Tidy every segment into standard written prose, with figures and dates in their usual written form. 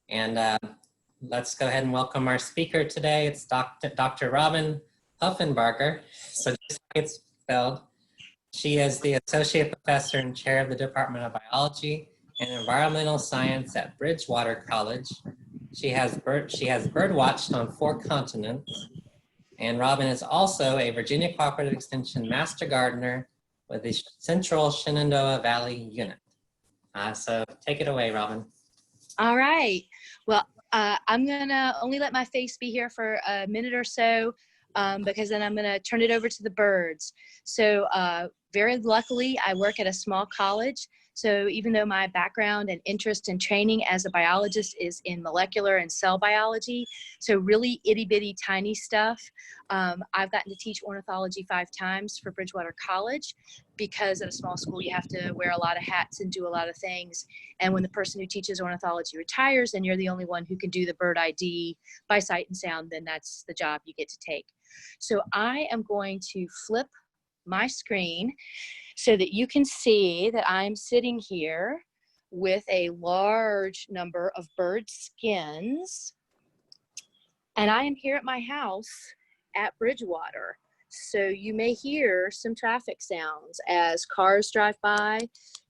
And let's go ahead and welcome our speaker today. It's Dr. Robyn Puffenbarger. So just like it's spelled, she is the Associate Professor and Chair of the Department of Biology and Environmental Science at Bridgewater College. She has birdwatched on 4 continents. And Robyn is also a Virginia Cooperative Extension Master Gardener with the Central Shenandoah Valley Unit. So take it away, Robyn. All right. Well, I'm going to only let my face be here for a minute or so because then I'm going to turn it over to the birds. So very luckily, I work at a small college. So even though my background and interest and training as a biologist is in molecular and cell biology, so really itty bitty tiny stuff, I've gotten to teach ornithology 5 times for Bridgewater College because at a small school you have to wear a lot of hats and do a lot of things. And when the person who teaches ornithology retires and you're the only one who can do the bird ID by sight and sound, then that's the job you get to take. So I am going to flip my screen so that you can see that I'm sitting here with a large number of bird skins. And I am here at my house at Bridgewater. So you may hear some traffic sounds as cars drive by.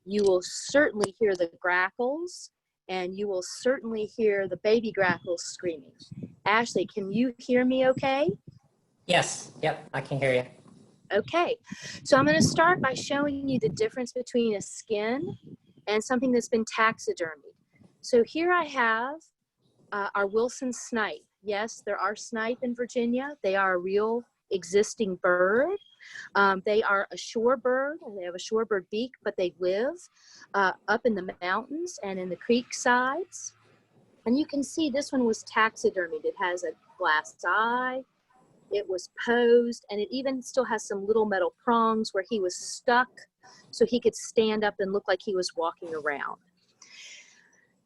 You will certainly hear the grackles, and you will certainly hear the baby grackles screaming. Ashley, can you hear me okay? Yes, yep, I can hear you. Okay, so I'm going to start by showing you the difference between a skin and something that's been taxidermied. So here I have our Wilson snipe. Yes, there are snipe in Virginia. They are a real existing bird. They are a shorebird, and they have a shorebird beak, but they live up in the mountains and in the creek sides. And you can see this one was taxidermied. It has a glass eye. It was posed, and it even still has some little metal prongs where he was stuck so he could stand up and look like he was walking around.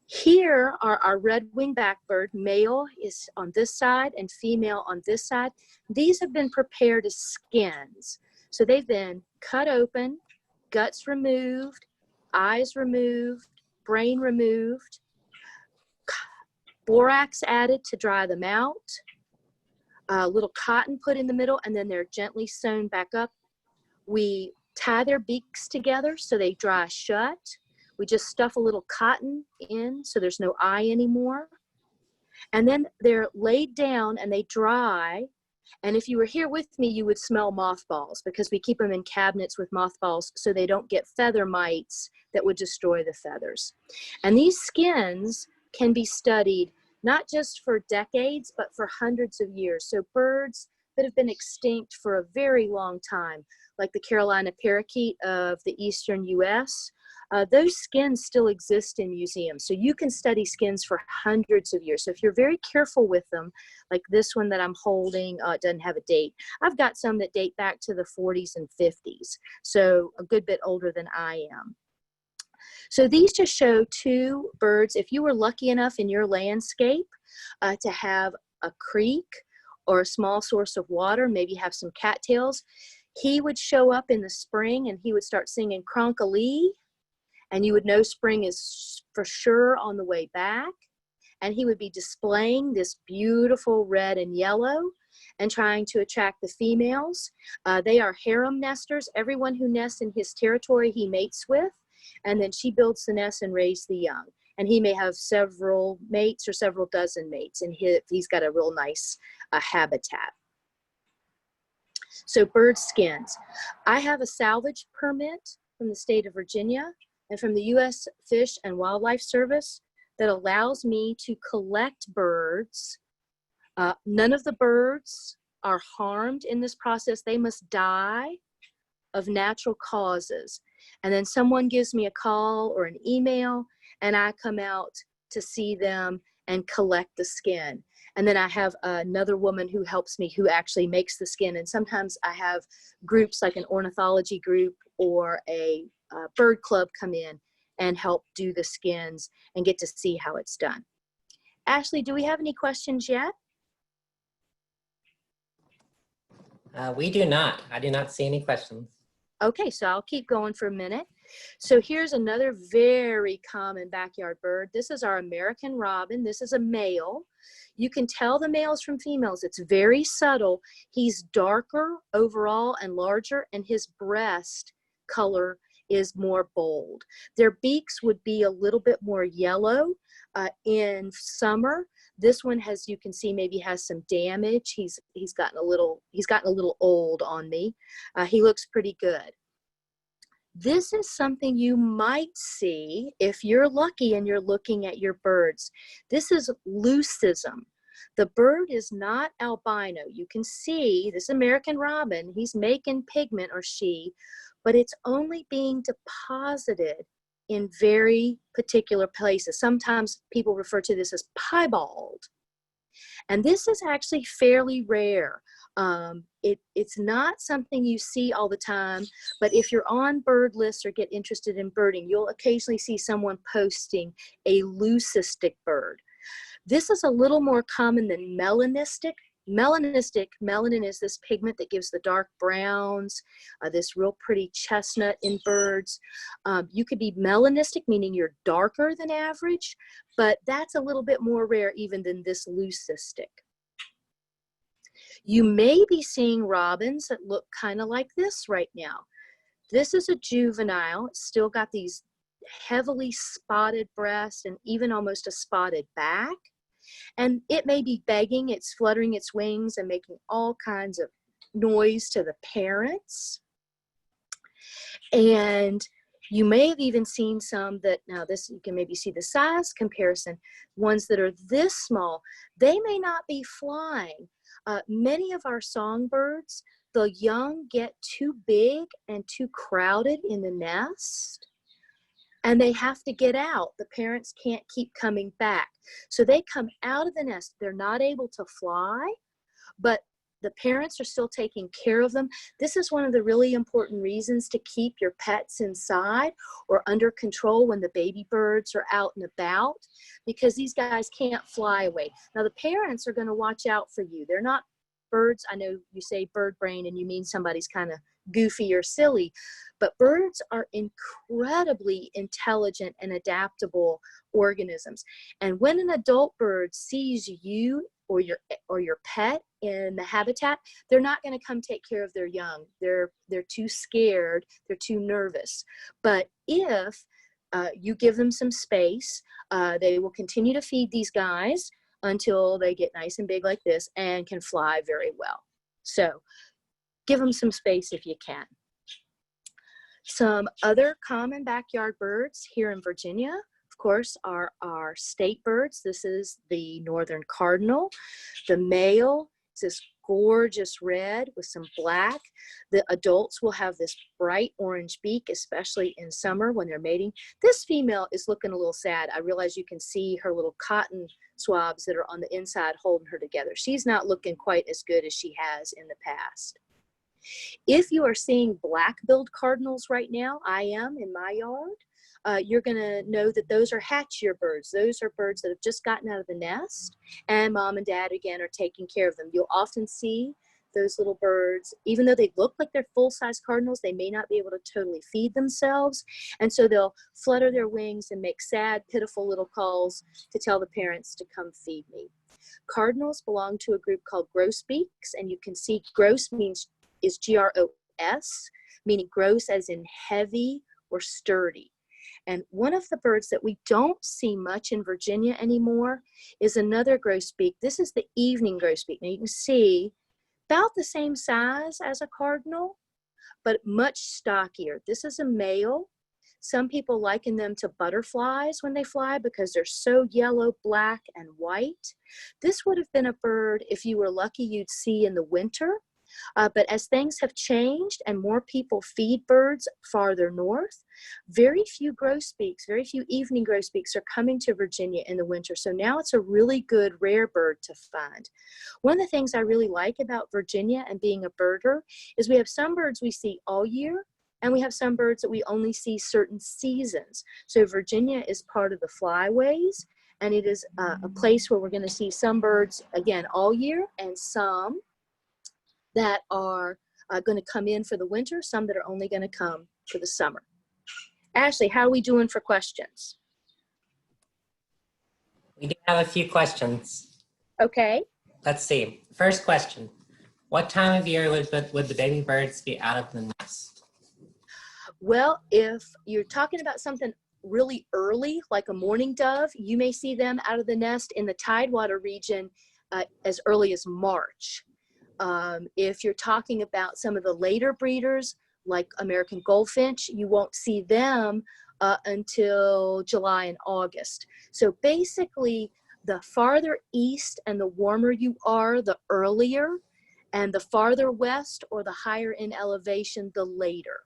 Here are our red-winged blackbird. Male is on this side and female on this side. These have been prepared as skins. So they've been cut open, guts removed, eyes removed, brain removed, borax added to dry them out, a little cotton put in the middle, and then they're gently sewn back up. We tie their beaks together so they dry shut. We just stuff a little cotton in so there's no eye anymore. And then they're laid down and they dry. And if you were here with me, you would smell mothballs because we keep them in cabinets with mothballs so they don't get feather mites that would destroy the feathers. And these skins can be studied not just for decades, but for hundreds of years. So birds that have been extinct for a very long time, like the Carolina parakeet of the eastern US, those skins still exist in museums. So you can study skins for hundreds of years. So if you're very careful with them, like this one that I'm holding, it doesn't have a date. I've got some that date back to the 40s and 50s, so a good bit older than I am. So these just show 2 birds. If you were lucky enough in your landscape to have a creek or a small source of water, maybe have some cattails, he would show up in the spring and he would start singing Cronk-a-lee, and you would know spring is for sure on the way back. And he would be displaying this beautiful red and yellow and trying to attract the females. They are harem nesters. Everyone who nests in his territory he mates with, and then she builds the nest and raises the young. And he may have several mates or several dozen mates, and he's got a real nice habitat. So bird skins. I have a salvage permit from the state of Virginia and from the U.S. Fish and Wildlife Service that allows me to collect birds. None of the birds are harmed in this process. They must die of natural causes. And then someone gives me a call or an email, and I come out to see them and collect the skin. And then I have another woman who helps me who actually makes the skin. And sometimes I have groups like an ornithology group or a bird club come in and help do the skins and get to see how it's done. Ashley, do we have any questions yet? We do not. I do not see any questions. Okay, so I'll keep going for a minute. So here's another very common backyard bird. This is our American robin. This is a male. You can tell the males from females. It's very subtle. He's darker overall and larger, and his breast color is more bold. Their beaks would be a little bit more yellow in summer. This one has, you can see, maybe has some damage. He's gotten a little old on me. He looks pretty good. This is something you might see if you're lucky and you're looking at your birds. This is leucism. The bird is not albino. You can see this American robin, he's making pigment, or she, but it's only being deposited in very particular places. Sometimes people refer to this as piebald. And this is actually fairly rare. It's not something you see all the time, but if you're on bird lists or get interested in birding, you'll occasionally see someone posting a leucistic bird. This is a little more common than melanistic. Melanin is this pigment that gives the dark browns, this real pretty chestnut in birds. You could be melanistic, meaning you're darker than average, but that's a little bit more rare even than this leucistic. You may be seeing robins that look kind of like this right now. This is a juvenile. It's still got these heavily spotted breasts and even almost a spotted back. And it may be begging, it's fluttering its wings and making all kinds of noise to the parents. And you may have even seen some that, now this, you can maybe see the size comparison, ones that are this small, they may not be flying. Many of our songbirds, the young get too big and too crowded in the nest, and they have to get out. The parents can't keep coming back. So they come out of the nest. They're not able to fly, but the parents are still taking care of them. This is one of the really important reasons to keep your pets inside or under control when the baby birds are out and about, because these guys can't fly away. Now the parents are going to watch out for you. They're not birds. I know you say bird brain and you mean somebody's kind of goofy or silly, but birds are incredibly intelligent and adaptable organisms. And when an adult bird sees you or your pet in the habitat, they're not going to come take care of their young. They're too scared, they're too nervous. But if you give them some space, they will continue to feed these guys until they get nice and big like this and can fly very well. So give them some space if you can. Some other common backyard birds here in Virginia, of course, are our state birds. This is the northern cardinal. The male is this gorgeous red with some black. The adults will have this bright orange beak, especially in summer when they're mating. This female is looking a little sad. I realize you can see her little cotton swabs that are on the inside holding her together. She's not looking quite as good as she has in the past. If you are seeing black-billed cardinals right now, I am in my yard, you're going to know that those are hatchier birds. Those are birds that have just gotten out of the nest, and mom and dad, again, are taking care of them. You'll often see those little birds, even though they look like they're full-size cardinals, they may not be able to totally feed themselves, and so they'll flutter their wings and make sad, pitiful little calls to tell the parents to come feed me. Cardinals belong to a group called grosbeaks, and you can see gross is G-R-O-S, meaning gross as in heavy or sturdy. And one of the birds that we don't see much in Virginia anymore is another grosbeak. This is the evening grosbeak. Now you can see about the same size as a cardinal, but much stockier. This is a male. Some people liken them to butterflies when they fly because they're so yellow, black, and white. This would have been a bird, if you were lucky, you'd see in the winter. But as things have changed and more people feed birds farther north, very few grosbeaks, very few evening grosbeaks are coming to Virginia in the winter. So now it's a really good rare bird to find. One of the things I really like about Virginia and being a birder is we have some birds we see all year, and we have some birds that we only see certain seasons. So Virginia is part of the flyways, and it is a place where we're going to see some birds, again, all year, and some that are going to come in for the winter, some that are only going to come for the summer. Ashley, how are we doing for questions? We do have a few questions. Okay. Let's see. First question. What time of year would the baby birds be out of the nest? Well, if you're talking about something really early, like a mourning dove, you may see them out of the nest in the Tidewater region as early as March. If you're talking about some of the later breeders, like American goldfinch, you won't see them until July and August. So basically, the farther east and the warmer you are, the earlier, and the farther west or the higher in elevation, the later.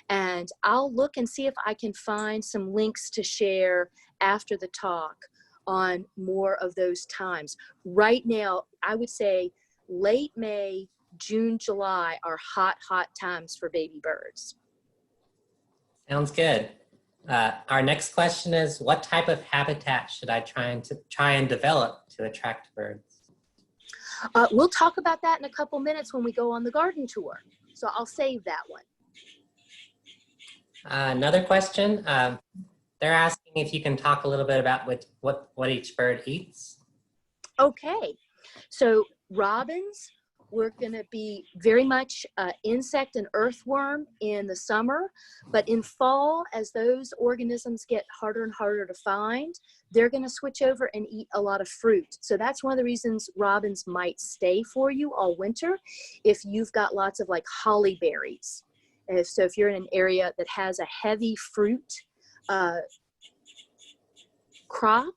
And I'll look and see if I can find some links to share after the talk on more of those times. Right now, I would say late May, June, July are hot, hot times for baby birds. Sounds good. Our next question is, what type of habitat should I try and develop to attract birds? We'll talk about that in a couple minutes when we go on the garden tour. So I'll save that one. Another question. They're asking if you can talk a little bit about what each bird eats. Okay. So robins, we're going to be very much insect and earthworm in the summer, but in fall, as those organisms get harder and harder to find, they're going to switch over and eat a lot of fruit. So that's one of the reasons robins might stay for you all winter if you've got lots of like holly berries. So if you're in an area that has a heavy fruit crop,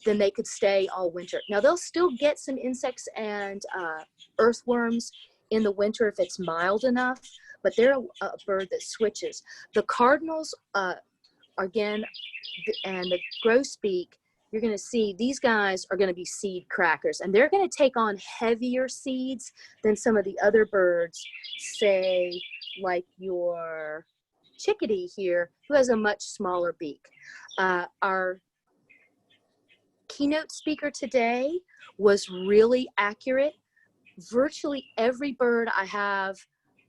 then they could stay all winter. Now they'll still get some insects and earthworms in the winter if it's mild enough, but they're a bird that switches. The cardinals, again, and the grosbeak, you're going to see these guys are going to be seed crackers, and they're going to take on heavier seeds than some of the other birds, say like your chickadee here, who has a much smaller beak. Our keynote speaker today was really accurate. Virtually every bird I have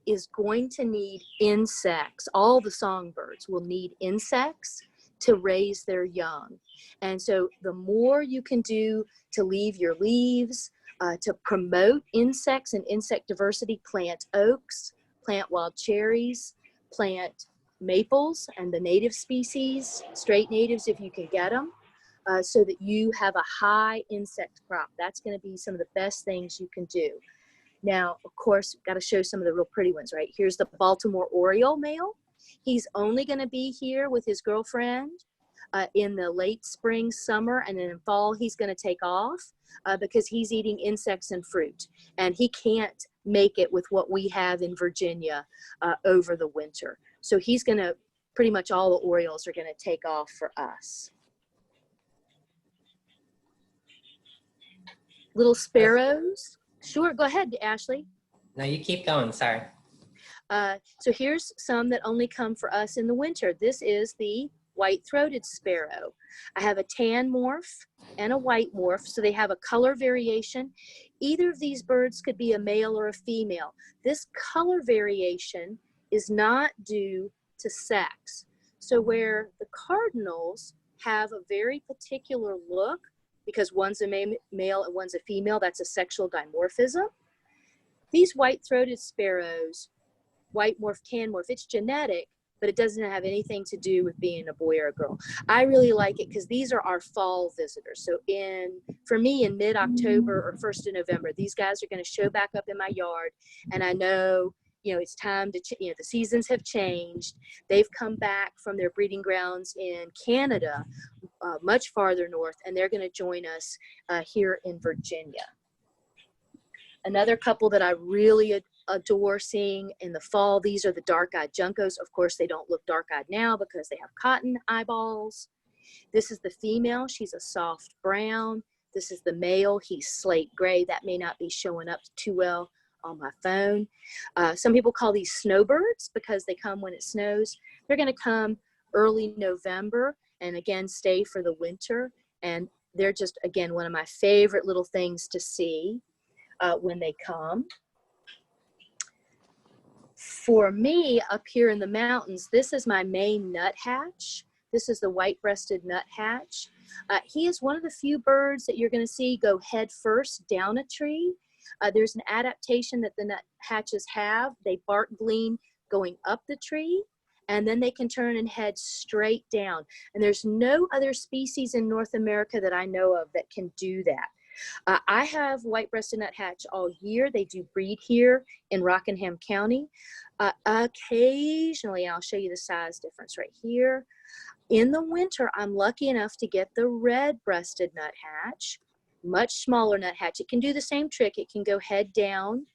is going to need insects. All the songbirds will need insects to raise their young. And so the more you can do to leave your leaves, to promote insects and insect diversity, plant oaks, plant wild cherries, plant maples and the native species, straight natives if you can get them, so that you have a high insect crop. That's going to be some of the best things you can do. Now, of course, got to show some of the real pretty ones, right? Here's the Baltimore Oriole male. He's only going to be here with his girlfriend in the late spring, summer, and then in fall he's going to take off because he's eating insects and fruit. And he can't make it with what we have in Virginia over the winter. So he's going to, pretty much all the Orioles are going to take off for us. Little sparrows. Sure, go ahead, Ashley. No, you keep going, sorry. So here's some that only come for us in the winter. This is the white-throated sparrow. I have a tan morph and a white morph, so they have a color variation. Either of these birds could be a male or a female. This color variation is not due to sex. So where the cardinals have a very particular look, because one's a male and one's a female, that's a sexual dimorphism. These white-throated sparrows, white morph, tan morph, it's genetic, but it doesn't have anything to do with being a boy or a girl. I really like it because these are our fall visitors. So for me, in mid-October or 1st of November, these guys are going to show back up in my yard, and I know, it's time to, the seasons have changed. They've come back from their breeding grounds in Canada, much farther north, and they're going to join us here in Virginia. Another couple that I really adore seeing in the fall, these are the dark-eyed juncos. Of course, they don't look dark-eyed now because they have cotton eyeballs. This is the female. She's a soft brown. This is the male. He's slate gray. That may not be showing up too well on my phone. Some people call these snowbirds because they come when it snows. They're going to come early November and again stay for the winter. And they're just, again, one of my favorite little things to see when they come. For me, up here in the mountains, this is my main nuthatch. This is the white-breasted nuthatch. He is one of the few birds that you're going to see go head first down a tree. There's an adaptation that the nuthatches have. They bark gleam going up the tree, and then they can turn and head straight down. And there's no other species in North America that I know of that can do that. I have white-breasted nuthatch all year. They do breed here in Rockingham County. Occasionally, I'll show you the size difference right here. In the winter, I'm lucky enough to get the red-breasted nuthatch, much smaller nuthatch. It can do the same trick. It can go head down,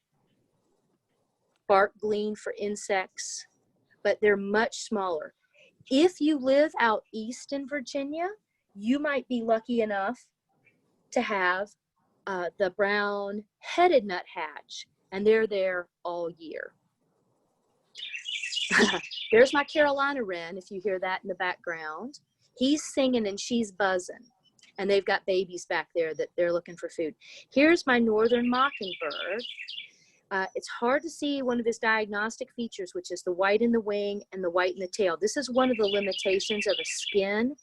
bark glean for insects, but they're much smaller. If you live out east in Virginia, you might be lucky enough to have the brown-headed nuthatch, and they're there all year. There's my Carolina wren, if you hear that in the background. He's singing and she's buzzing, and they've got babies back there that they're looking for food. Here's my northern mockingbird. It's hard to see one of his diagnostic features, which is the white in the wing and the white in the tail. This is one of the limitations of a skin.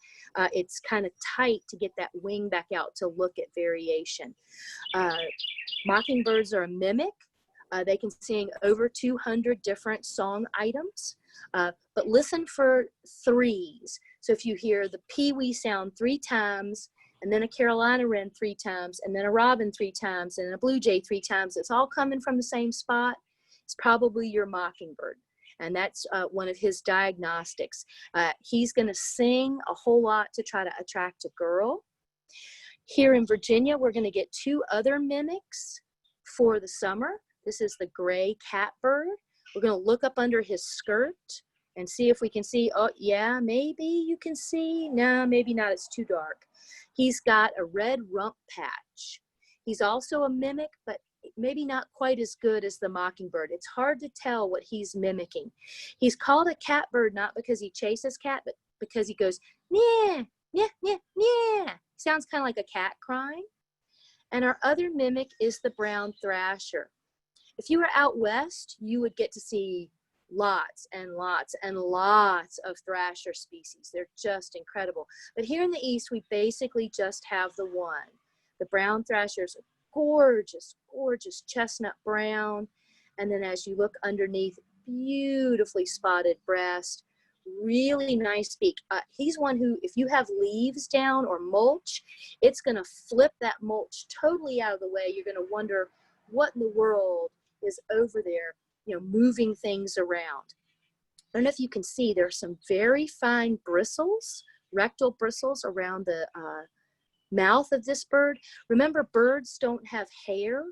It's kind of tight to get that wing back out to look at variation. Mockingbirds are a mimic. They can sing over 200 different song items, but listen for threes. So if you hear the peewee sound 3 times, and then a Carolina wren 3 times, and then a robin 3 times, and a blue jay 3 times, it's all coming from the same spot, it's probably your mockingbird. And that's one of his diagnostics. He's gonna sing a whole lot to try to attract a girl. Here in Virginia, we're gonna get 2 other mimics for the summer. This is the gray catbird. We're gonna look up under his skirt and see if we can see, oh yeah, maybe you can see, no, maybe not, it's too dark. He's got a red rump patch. He's also a mimic, but maybe not quite as good as the mockingbird. It's hard to tell what he's mimicking. He's called a catbird not because he chases cat, but because he goes, yeah, yeah, yeah, yeah. Sounds kind of like a cat crying. And our other mimic is the brown thrasher. If you were out west, you would get to see lots and lots and lots of thrasher species. They're just incredible. But here in the east, we basically just have the one. The brown thrashers are gorgeous, gorgeous chestnut brown. And then as you look underneath, beautifully spotted breast, really nice beak. He's one who, if you have leaves down or mulch, it's gonna flip that mulch totally out of the way. You're gonna wonder what in the world is over there, you know, moving things around. I don't know if you can see, there's some very fine bristles, rectal bristles around the mouth of this bird. Remember, birds don't have hair,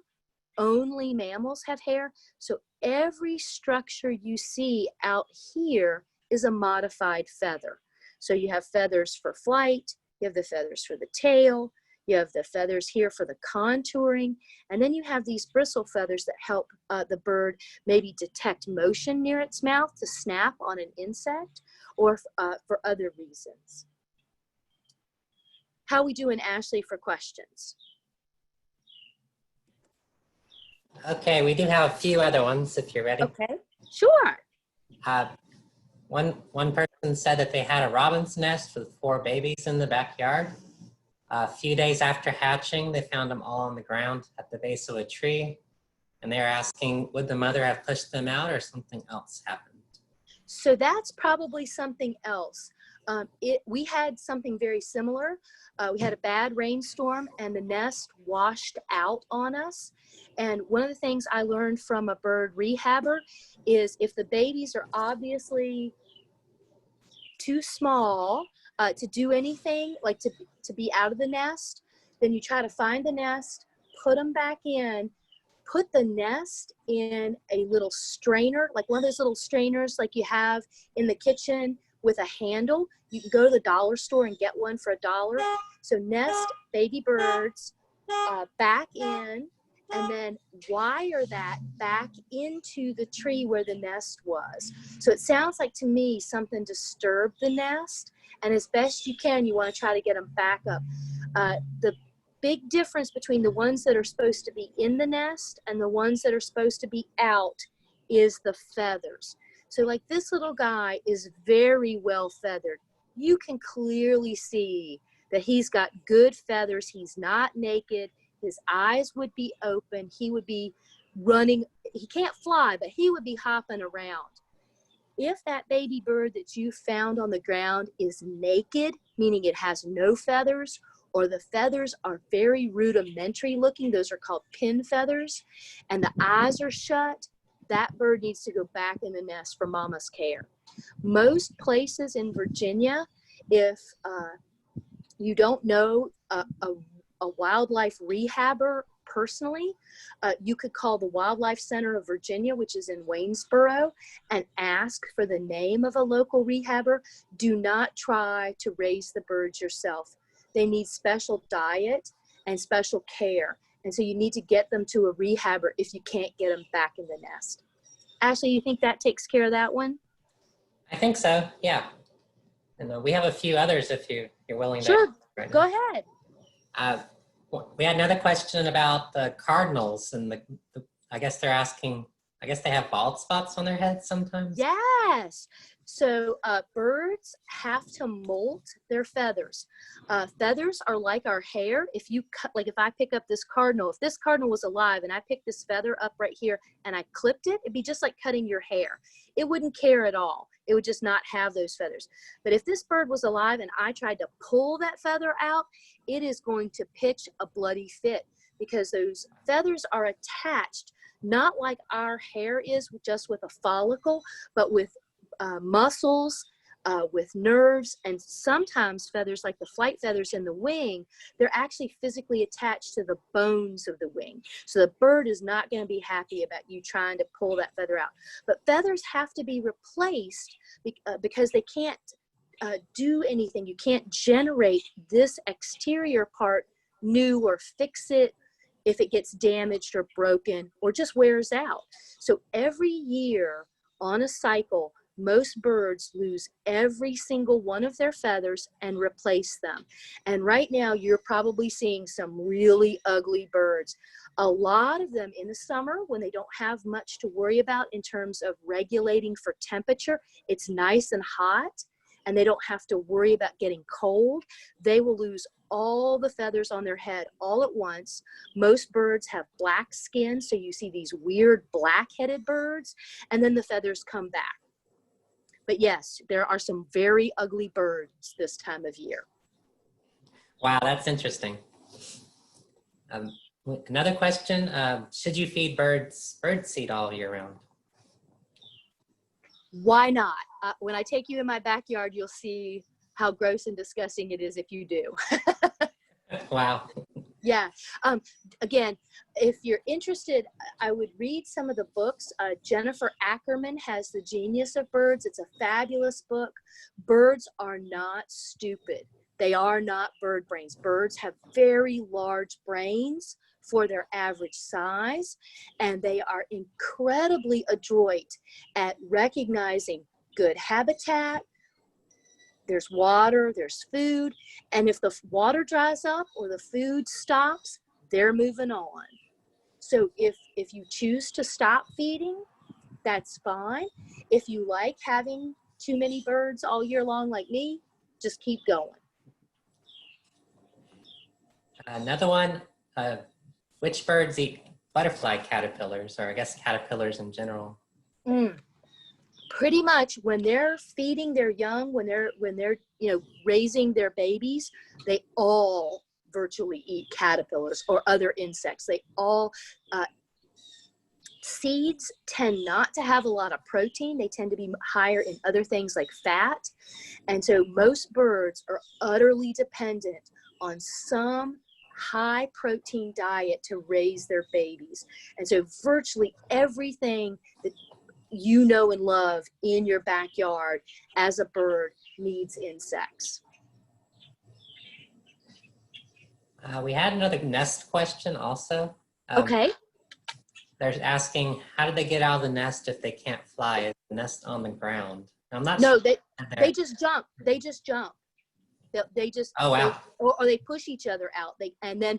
only mammals have hair. So every structure you see out here is a modified feather. So you have feathers for flight, you have the feathers for the tail, you have the feathers here for the contouring, and then you have these bristle feathers that help the bird maybe detect motion near its mouth to snap on an insect, or for other reasons. How we doing, Ashley, for questions? Okay, we do have a few other ones if you're ready. Okay, sure. One person said that they had a robin's nest with 4 babies in the backyard. A few days after hatching, they found them all on the ground at the base of a tree. And they're asking, would the mother have pushed them out or something else happened? So that's probably something else. We had something very similar. We had a bad rainstorm and the nest washed out on us. And one of the things I learned from a bird rehabber is if the babies are obviously too small to do anything, like to be out of the nest, then you try to find the nest, put them back in, put the nest in a little strainer, like one of those little strainers like you have in the kitchen with a handle. You can go to the dollar store and get one for $1. So nest baby birds back in, and then wire that back into the tree where the nest was. So it sounds like to me something disturbed the nest, and as best you can, you want to try to get them back up. The big difference between the ones that are supposed to be in the nest and the ones that are supposed to be out is the feathers. So like this little guy is very well feathered. You can clearly see that he's got good feathers. He's not naked. His eyes would be open. He would be running. He can't fly, but he would be hopping around. If that baby bird that you found on the ground is naked, meaning it has no feathers, or the feathers are very rudimentary looking, those are called pin feathers, and the eyes are shut, that bird needs to go back in the nest for mama's care. Most places in Virginia, if you don't know a wildlife rehabber personally, you could call the Wildlife Center of Virginia, which is in Waynesboro, and ask for the name of a local rehabber. Do not try to raise the birds yourself. They need special diet and special care. And so you need to get them to a rehabber if you can't get them back in the nest. Ashley, you think that takes care of that one? I think so, yeah. And we have a few others if you're willing to. Sure, right go now. ahead. We had another question about the cardinals, and I guess they're asking, I guess they have bald spots on their heads sometimes? Yes. So birds have to molt their feathers. Feathers are like our hair. If you cut, like if I pick up this cardinal, if this cardinal was alive and I picked this feather up right here and I clipped it, it'd be just like cutting your hair. It wouldn't care at all. It would just not have those feathers. But if this bird was alive and I tried to pull that feather out, it is going to pitch a bloody fit because those feathers are attached, not like our hair is just with a follicle, but with muscles, with nerves, and sometimes feathers like the flight feathers in the wing, they're actually physically attached to the bones of the wing. So the bird is not going to be happy about you trying to pull that feather out. But feathers have to be replaced because they can't do anything. You can't generate this exterior part new or fix it if it gets damaged or broken or just wears out. So every year on a cycle, most birds lose every single one of their feathers and replace them. And right now you're probably seeing some really ugly birds. A lot of them in the summer when they don't have much to worry about in terms of regulating for temperature, it's nice and hot and they don't have to worry about getting cold, they will lose all the feathers on their head all at once. Most birds have black skin, so you see these weird black-headed birds, and then the feathers come back. But yes, there are some very ugly birds this time of year. Wow, that's interesting. Another question, should you feed birds bird seed all year round? Why not? When I take you in my backyard, you'll see how gross and disgusting it is if you do. Wow. Yeah. Again, if you're interested, I would read some of the books. Jennifer Ackerman has The Genius of Birds. It's a fabulous book. Birds are not stupid. They are not bird brains. Birds have very large brains for their average size, and they are incredibly adroit at recognizing good habitat. There's water, there's food, and if the water dries up or the food stops, they're moving on. So if you choose to stop feeding, that's fine. If you like having too many birds all year long like me, just keep going. Another one, which birds eat butterfly caterpillars, or I guess caterpillars in general? Pretty much when they're feeding their young, when they're raising their babies, they all virtually eat caterpillars or other insects. They all seeds tend not to have a lot of protein. They tend to be higher in other things like fat. And so most birds are utterly dependent on some high protein diet to raise their babies. And so virtually everything that you know and love in your backyard as a bird needs insects. We had another nest question also. Okay. They're asking, how do they get out of the nest if they can't fly? Is the nest on the ground? I'm not No, sure. they just jump. They just jump. They just, oh, wow. or they push each other out. And then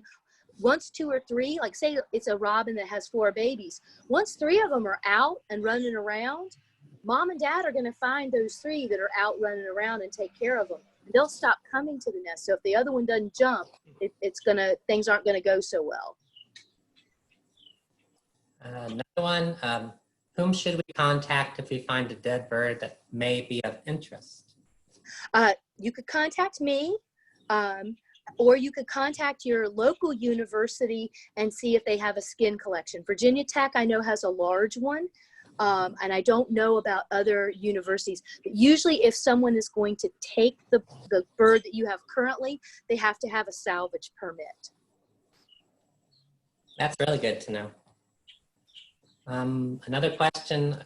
once 2 or 3, like say it's a robin that has 4 babies, once 3 of them are out and running around, mom and dad are going to find those 3 that are out running around and take care of them. They'll stop coming to the nest. So if the other one doesn't jump, things aren't going to go so well. Another one, whom should we contact if we find a dead bird that may be of interest? You could contact me, or you could contact your local university and see if they have a skin collection. Virginia Tech, I know, has a large one, and I don't know about other universities. But usually if someone is going to take the bird that you have currently, they have to have a salvage permit. That's really good to know. Another question,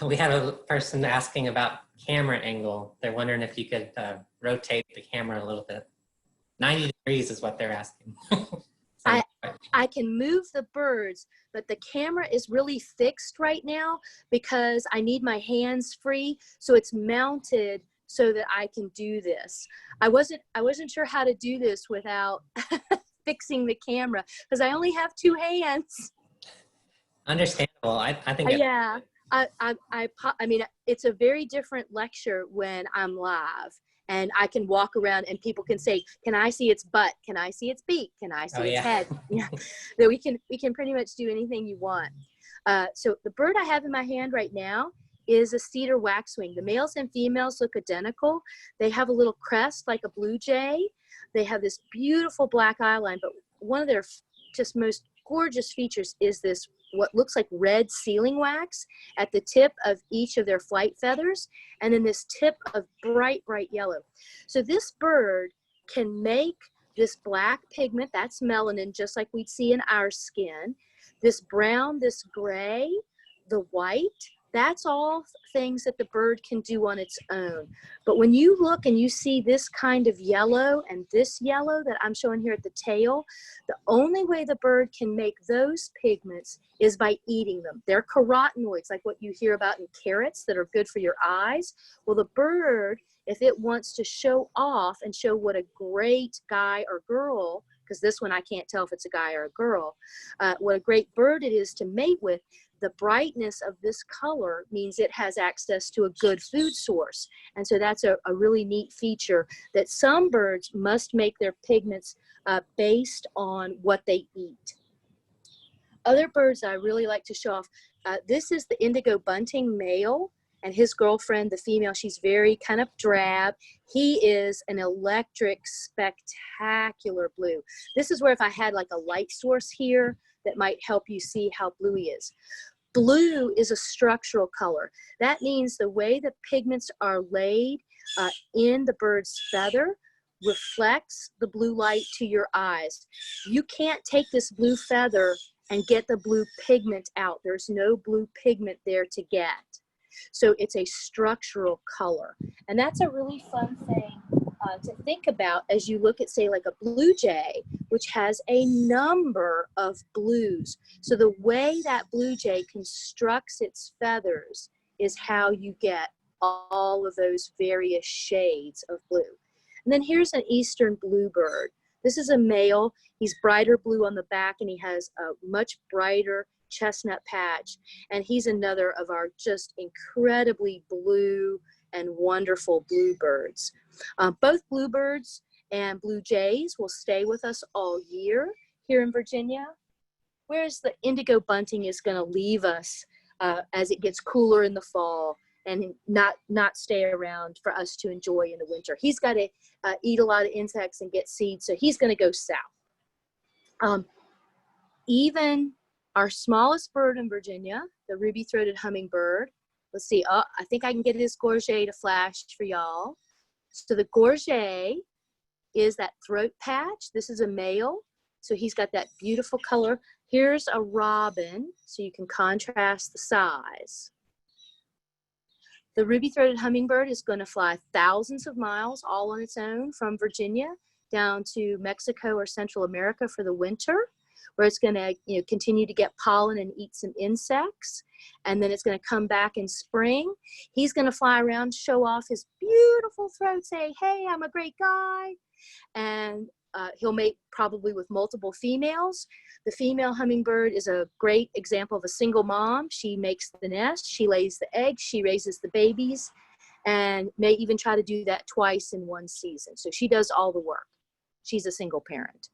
we have a person asking about camera angle. They're wondering if you could rotate the camera a little bit. 90 degrees is what they're asking. I can move the birds, but the camera is really fixed right now because I need my hands free. So it's mounted so that I can do this. I wasn't sure how to do this without fixing the camera because I only have 2 hands. Understandable. I think yeah. I mean, it's a very different lecture when I'm live and I can walk around and people can say, can I see its butt? Can I see its beak? Can I see its head? Yeah. So we can pretty much do anything you want. So the bird I have in my hand right now is a cedar waxwing. The males and females look identical. They have a little crest like a blue jay. They have this beautiful black eye line, but one of their just most gorgeous features is this what looks like red sealing wax at the tip of each of their flight feathers, and then this tip of bright yellow. So this bird can make this black pigment, that's melanin, just like we'd see in our skin, this brown, this gray, the white, that's all things that the bird can do on its own. But when you look and you see this kind of yellow and this yellow that I'm showing here at the tail, the only way the bird can make those pigments is by eating them. They're carotenoids, like what you hear about in carrots that are good for your eyes. Well, the bird, if it wants to show off and show what a great guy or girl, because this one I can't tell if it's a guy or a girl, what a great bird it is to mate with, the brightness of this color means it has access to a good food source. And so that's a really neat feature that some birds must make their pigments based on what they eat. Other birds I really like to show off, this is the indigo bunting male, and his girlfriend, the female, she's very kind of drab. He is an electric, spectacular blue. This is where if I had like a light source here that might help you see how blue he is. Blue is a structural color. That means the way the pigments are laid in the bird's feather reflects the blue light to your eyes. You can't take this blue feather and get the blue pigment out. There's no blue pigment there to get. So it's a structural color. And that's a really fun thing to think about as you look at, say, like a blue jay, which has a number of blues. So the way that blue jay constructs its feathers is how you get all of those various shades of blue. And then here's an eastern bluebird. This is a male. He's brighter blue on the back, and he has a much brighter chestnut patch. And he's another of our just incredibly blue and wonderful bluebirds. Both bluebirds and blue jays will stay with us all year here in Virginia, whereas the indigo bunting is going to leave us as it gets cooler in the fall and not stay around for us to enjoy in the winter. He's got to eat a lot of insects and get seeds, so he's going to go south. Even our smallest bird in Virginia, the ruby-throated hummingbird, let's see, I think I can get his gorget to flash for y'all. So the gorget is that throat patch. This is a male, so he's got that beautiful color. Here's a robin, so you can contrast the size. The ruby-throated hummingbird is going to fly thousands of miles all on its own from Virginia down to Mexico or Central America for the winter, where it's going to continue to get pollen and eat some insects. And then it's going to come back in spring. He's going to fly around, show off his beautiful throat, say, hey, I'm a great guy. And he'll mate probably with multiple females. The female hummingbird is a great example of a single mom. She makes the nest, she lays the eggs, she raises the babies, and may even try to do that twice in one season. So she does all the work. She's a single parent.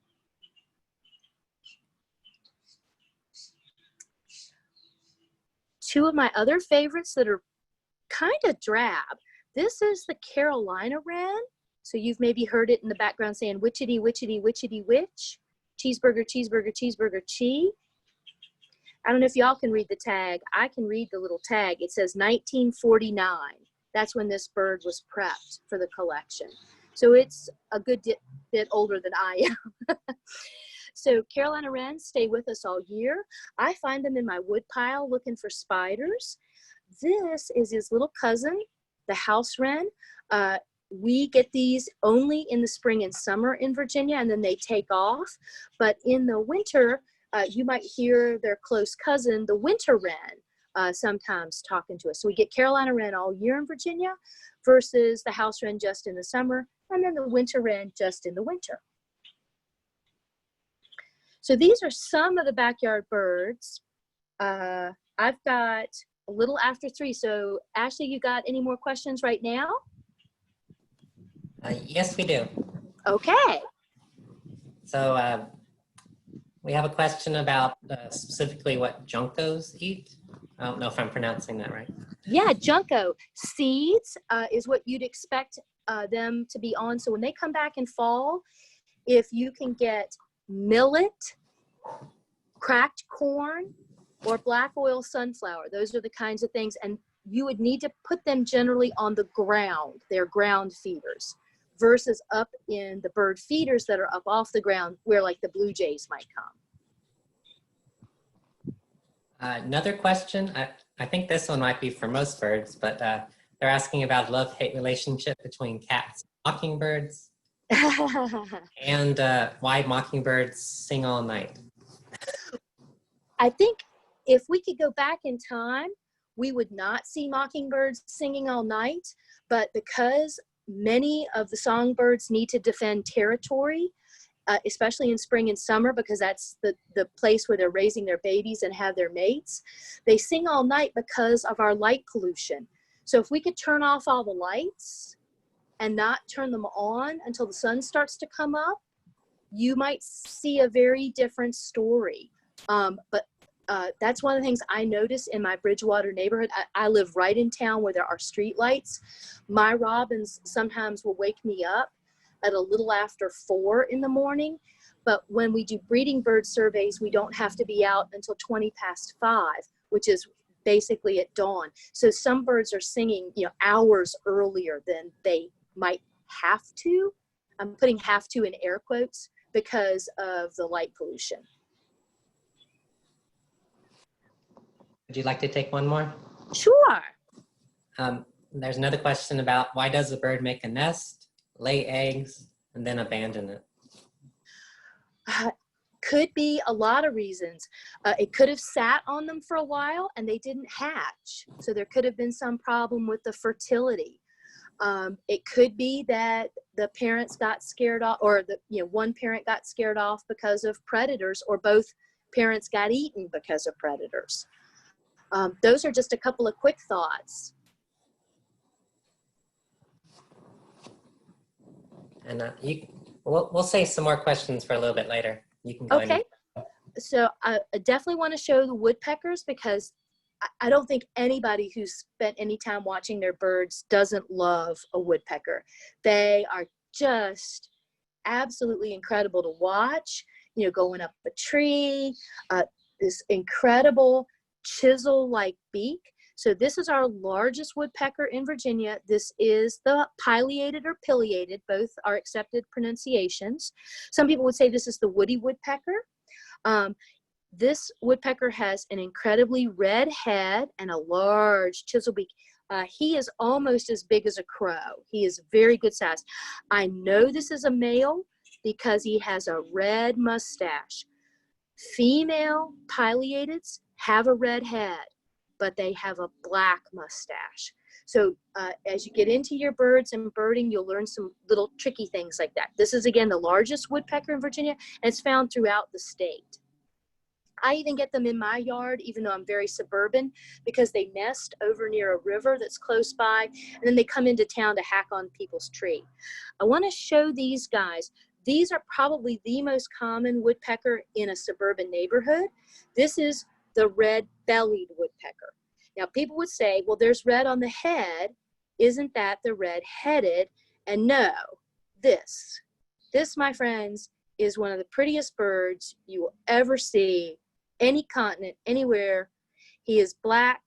Two of my other favorites that are kind of drab. This is the Carolina wren. So you've maybe heard it in the background saying witchity, witchity, witchity, witch. Cheeseburger, cheeseburger, cheeseburger, chee. I don't know if y'all can read the tag. I can read the little tag. It says 1949. That's when this bird was prepped for the collection. So it's a good bit older than I am. So Carolina wrens stay with us all year. I find them in my wood pile looking for spiders. This is his little cousin, the house wren. We get these only in the spring and summer in Virginia, and then they take off. But in the winter, you might hear their close cousin, the winter wren, sometimes talking to us. So we get Carolina wren all year in Virginia versus the house wren just in the summer, and then the winter wren just in the winter. So these are some of the backyard birds. I've got a little after 3. So Ashley, you got any more questions right now? Yes, we do. Okay. So we have a question about specifically what juncos eat. I don't know if I'm pronouncing that right. Yeah, junco. Seeds is what you'd expect them to be on. So when they come back in fall, if you can get millet, cracked corn, or black oil sunflower, those are the kinds of things. And you would need to put them generally on the ground. They're ground feeders versus up in the bird feeders that are up off the ground where like the blue jays might come. Another question, I think this one might be for most birds, but they're asking about love-hate relationship between cats and mockingbirds and why mockingbirds sing all night. I think if we could go back in time, we would not see mockingbirds singing all night, but because many of the songbirds need to defend territory, especially in spring and summer, because that's the place where they're raising their babies and have their mates. They sing all night because of our light pollution. So if we could turn off all the lights and not turn them on until the sun starts to come up, you might see a very different story. But that's one of the things I notice in my Bridgewater neighborhood. I live right in town where there are street lights. My robins sometimes will wake me up at a little after 4 in the morning. But when we do breeding bird surveys, we don't have to be out until 20 past 5, which is basically at dawn. So some birds are singing, hours earlier than they might have to. I'm putting have to in air quotes because of the light pollution. Would you like to take one more? Sure. There's another question about why does a bird make a nest, lay eggs, and then abandon it? Could be a lot of reasons. It could have sat on them for a while and they didn't hatch. So there could have been some problem with the fertility. It could be that the parents got scared off, or one parent got scared off because of predators, or both parents got eaten because of predators. Those are just a couple of quick thoughts. And we'll save some more questions for a little bit later. You can go Okay. So I definitely want to show the woodpeckers, because I don't think anybody who's spent any time watching their birds doesn't love a woodpecker. They are just absolutely incredible to watch, going up a tree, this incredible chisel-like beak. So this is our largest woodpecker in Virginia. This is the pileated or pileated, both are accepted pronunciations. Some people would say this is the woody woodpecker. This woodpecker has an incredibly red head and a large chisel beak. He is almost as big as a crow. He is very good size. I know this is a male because he has a red mustache. Female pileateds have a red head, but they have a black mustache. So as you get into your birds and birding, you'll learn some little tricky things like that. This is, again, the largest woodpecker in Virginia, and it's found throughout the state. I even get them in my yard, even though I'm very suburban, because they nest over near a river that's close by, and then they come into town to hack on people's tree. I want to show these guys. These are probably the most common woodpecker in a suburban neighborhood. This is the red-bellied woodpecker. Now, people would say, well, there's red on the head. Isn't that the red-headed? And no, this, my friends, is one of the prettiest birds you will ever see, any continent, anywhere. He is black,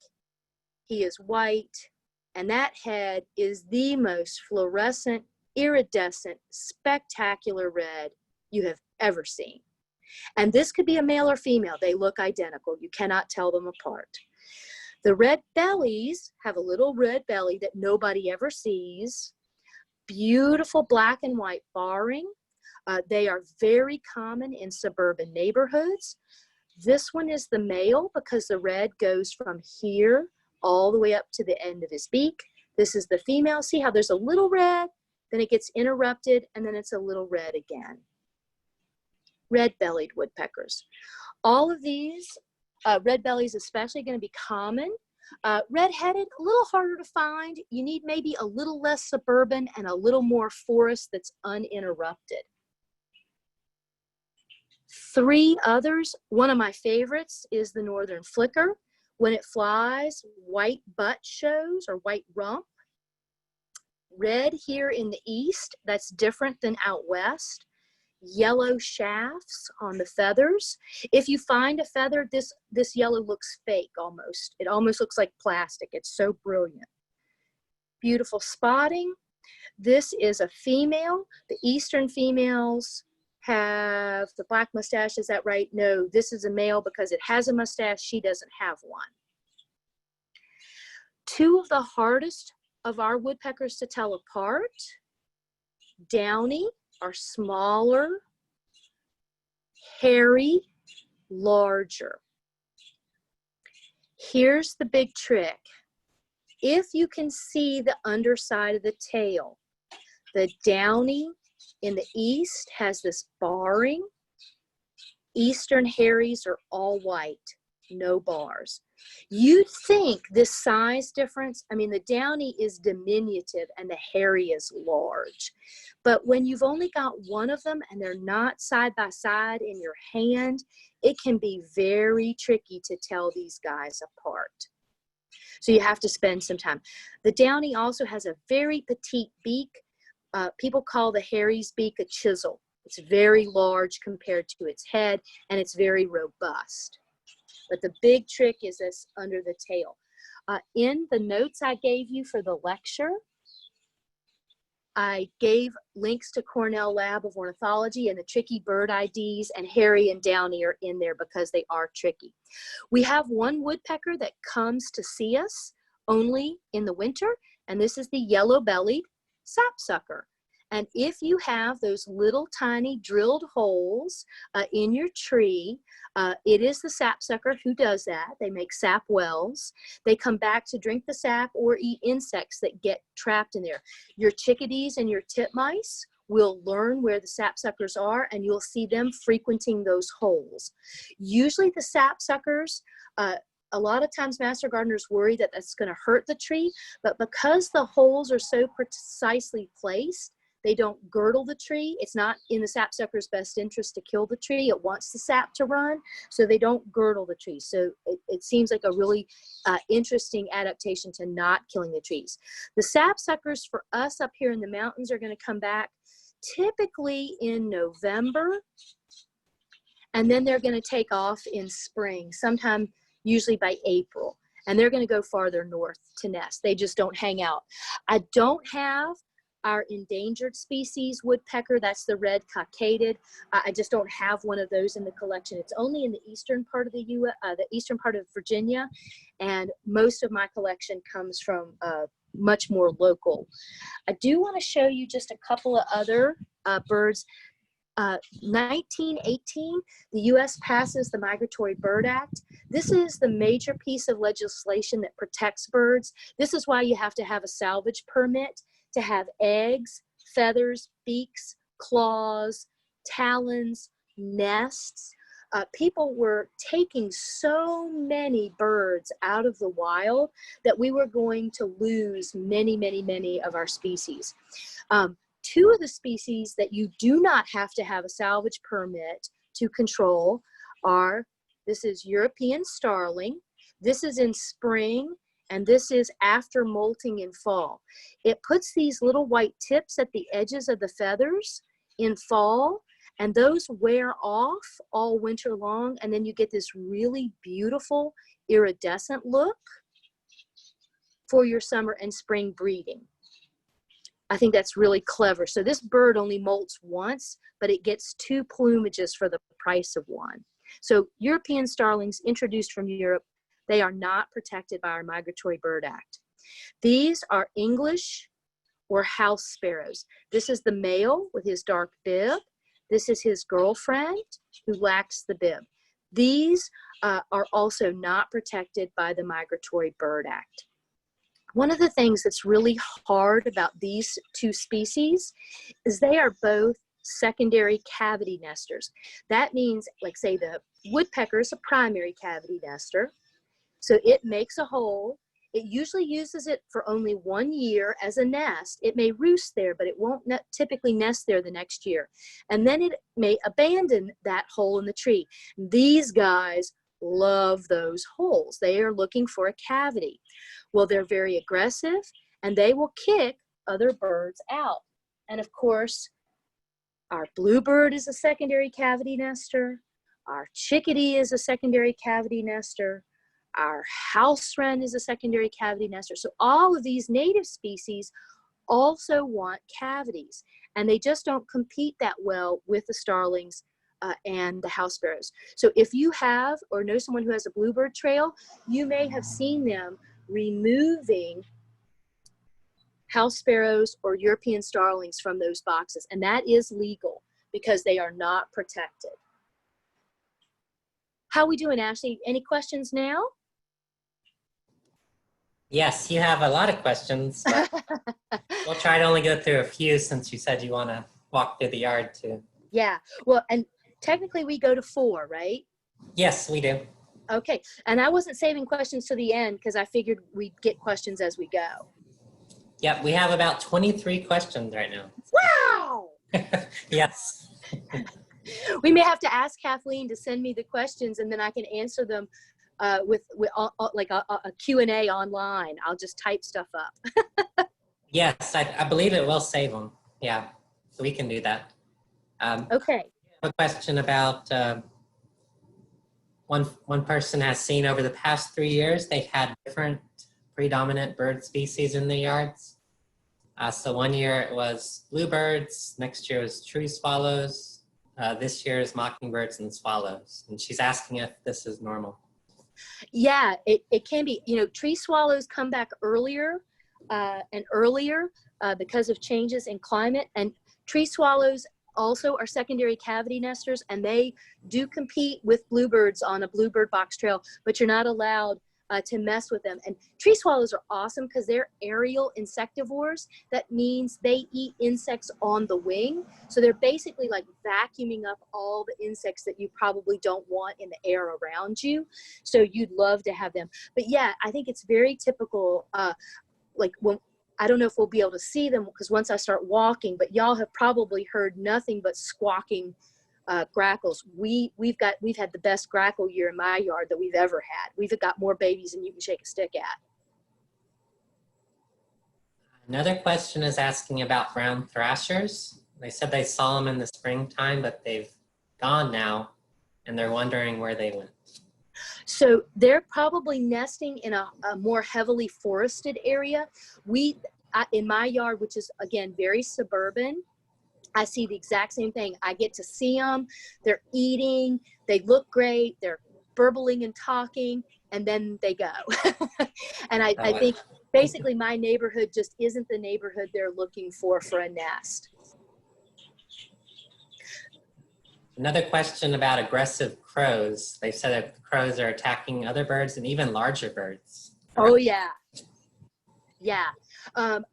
he is white, and that head is the most fluorescent, iridescent, spectacular red you have ever seen. And this could be a male or female. They look identical. You cannot tell them apart. The red bellies have a little red belly that nobody ever sees. Beautiful black and white barring. They are very common in suburban neighborhoods. This one is the male because the red goes from here all the way up to the end of his beak. This is the female. See how there's a little red, then it gets interrupted, and then it's a little red again. Red-bellied woodpeckers. All of these, red bellies especially, going to be common. Red-headed, a little harder to find. You need maybe a little less suburban and a little more forest that's uninterrupted. Three others. One of my favorites is the northern flicker. When it flies, white butt shows or white rump. Red here in the east, that's different than out west. Yellow shafts on the feathers. If you find a feather, this yellow looks fake almost. It almost looks like plastic. It's so brilliant. Beautiful spotting. This is a female. The eastern females have the black mustache. Is that right? No, this is a male because it has a mustache. She doesn't have one. Two of the hardest of our woodpeckers to tell apart. Downy are smaller, hairy, larger. Here's the big trick. If you can see the underside of the tail, the downy in the east has this barring. Eastern hairies are all white, no bars. You'd think this size difference, I mean, the downy is diminutive and the hairy is large. But when you've only got one of them and they're not side by side in your hand, it can be very tricky to tell these guys apart. So you have to spend some time. The downy also has a very petite beak. People call the hairy's beak a chisel. It's very large compared to its head, and it's very robust. But the big trick is this under the tail. In the notes I gave you for the lecture, I gave links to Cornell Lab of Ornithology, and the tricky bird IDs and hairy and downy are in there because they are tricky. We have one woodpecker that comes to see us only in the winter, and this is the yellow-bellied sapsucker. And if you have those little tiny drilled holes in your tree, it is the sapsucker who does that. They make sap wells. They come back to drink the sap or eat insects that get trapped in there. Your chickadees and your titmice will learn where the sapsuckers are, and you'll see them frequenting those holes. Usually the sapsuckers, a lot of times master gardeners worry that that's going to hurt the tree, but because the holes are so precisely placed, they don't girdle the tree. It's not in the sapsucker's best interest to kill the tree. It wants the sap to run, so they don't girdle the tree. So it seems like a really interesting adaptation to not killing the trees. The sapsuckers for us up here in the mountains are going to come back typically in November, and then they're going to take off in spring, sometime usually by April, and they're going to go farther north to nest. They just don't hang out. I don't have our endangered species woodpecker, that's the red cockaded. I just don't have one of those in the collection. It's only in the eastern part of the eastern part of Virginia, and most of my collection comes from much more local. I do want to show you just a couple of other birds. 1918, the U.S. passes the Migratory Bird Act. This is the major piece of legislation that protects birds. This is why you have to have a salvage permit to have eggs, feathers, beaks, claws, talons, nests. People were taking so many birds out of the wild that we were going to lose many, many, many of our species. Two of the species that you do not have to have a salvage permit to control are, this is European starling, this is in spring, and this is after molting in fall. It puts these little white tips at the edges of the feathers in fall, and those wear off all winter long, and then you get this really beautiful iridescent look for your summer and spring breeding. I think that's really clever. So this bird only molts once, but it gets 2 plumages for the price of 1. So European starlings introduced from Europe, they are not protected by our Migratory Bird Act. These are English or house sparrows. This is the male with his dark bib. This is his girlfriend who lacks the bib. These are also not protected by the Migratory Bird Act. One of the things that's really hard about these 2 species is they are both secondary cavity nesters. That means, like say the woodpecker is a primary cavity nester. So it makes a hole. It usually uses it for only 1 year as a nest. It may roost there, but it won't typically nest there the next year. And then it may abandon that hole in the tree. These guys love those holes. They are looking for a cavity. Well, they're very aggressive and they will kick other birds out. And of course, our bluebird is a secondary cavity nester. Our chickadee is a secondary cavity nester. Our house wren is a secondary cavity nester. So all of these native species also want cavities, and they just don't compete that well with the starlings and the house sparrows. So if you have or know someone who has a bluebird trail, you may have seen them removing house sparrows or European starlings from those boxes, and that is legal because they are not protected. How we doing, Ashley? Any questions now? Yes, you have a lot of questions. We'll try to only go through a few since you said you want to walk through the yard too. Yeah, well, and technically we go to 4, right? Yes, we do. Okay, and I wasn't saving questions to the end because I figured we'd get questions as we go. Yep, we have about 23 questions right now. Wow! Yes. We may have to ask Kathleen to send me the questions and then I can answer them with like a Q&A online. I'll just type stuff up. Yes, I believe it will save them. Yeah, so we can do that. Okay. I have a question about one person has seen over the past 3 years, they've had different predominant bird species in the yards. So 1 year it was bluebirds, next year was tree swallows, this year is mockingbirds and swallows. And she's asking if this is normal. Yeah, it can be. You know, tree swallows come back earlier and earlier because of changes in climate. And tree swallows also are secondary cavity nesters, and they do compete with bluebirds on a bluebird box trail, but you're not allowed to mess with them. And tree swallows are awesome because they're aerial insectivores. That means they eat insects on the wing. So they're basically like vacuuming up all the insects that you probably don't want in the air around you. So you'd love to have them. But yeah, I think it's very typical. Like when, I don't know if we'll be able to see them because once I start walking, but y'all have probably heard nothing but squawking grackles. We've had the best grackle year in my yard that we've ever had. We've got more babies than you can shake a stick at. Another question is asking about brown thrashers. They said they saw them in the springtime, but they've gone now, and they're wondering where they went. So they're probably nesting in a more heavily forested area. In my yard, which is again very suburban, I see the exact same thing. I get to see them, they're eating, they look great, they're burbling and talking, and then they go. And I think basically my neighborhood just isn't the neighborhood they're looking for a nest. Another question about aggressive crows. They said that crows are attacking other birds and even larger birds. Oh yeah, yeah. Um,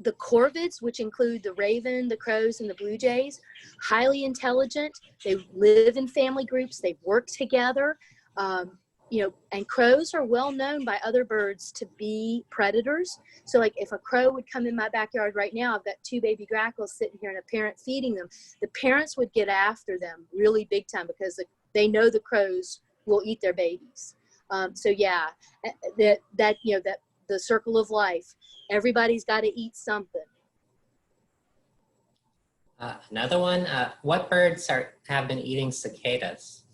the corvids, which include the raven, the crows, and the blue jays, highly intelligent. They live in family groups. They work together. And crows are well known by other birds to be predators. So like if a crow would come in my backyard right now, I've got 2 baby grackles sitting here and a parent feeding them. The parents would get after them really big time because they know the crows will eat their babies. So yeah, that the circle of life. Everybody's got to eat something. Another one, what birds have been eating cicadas?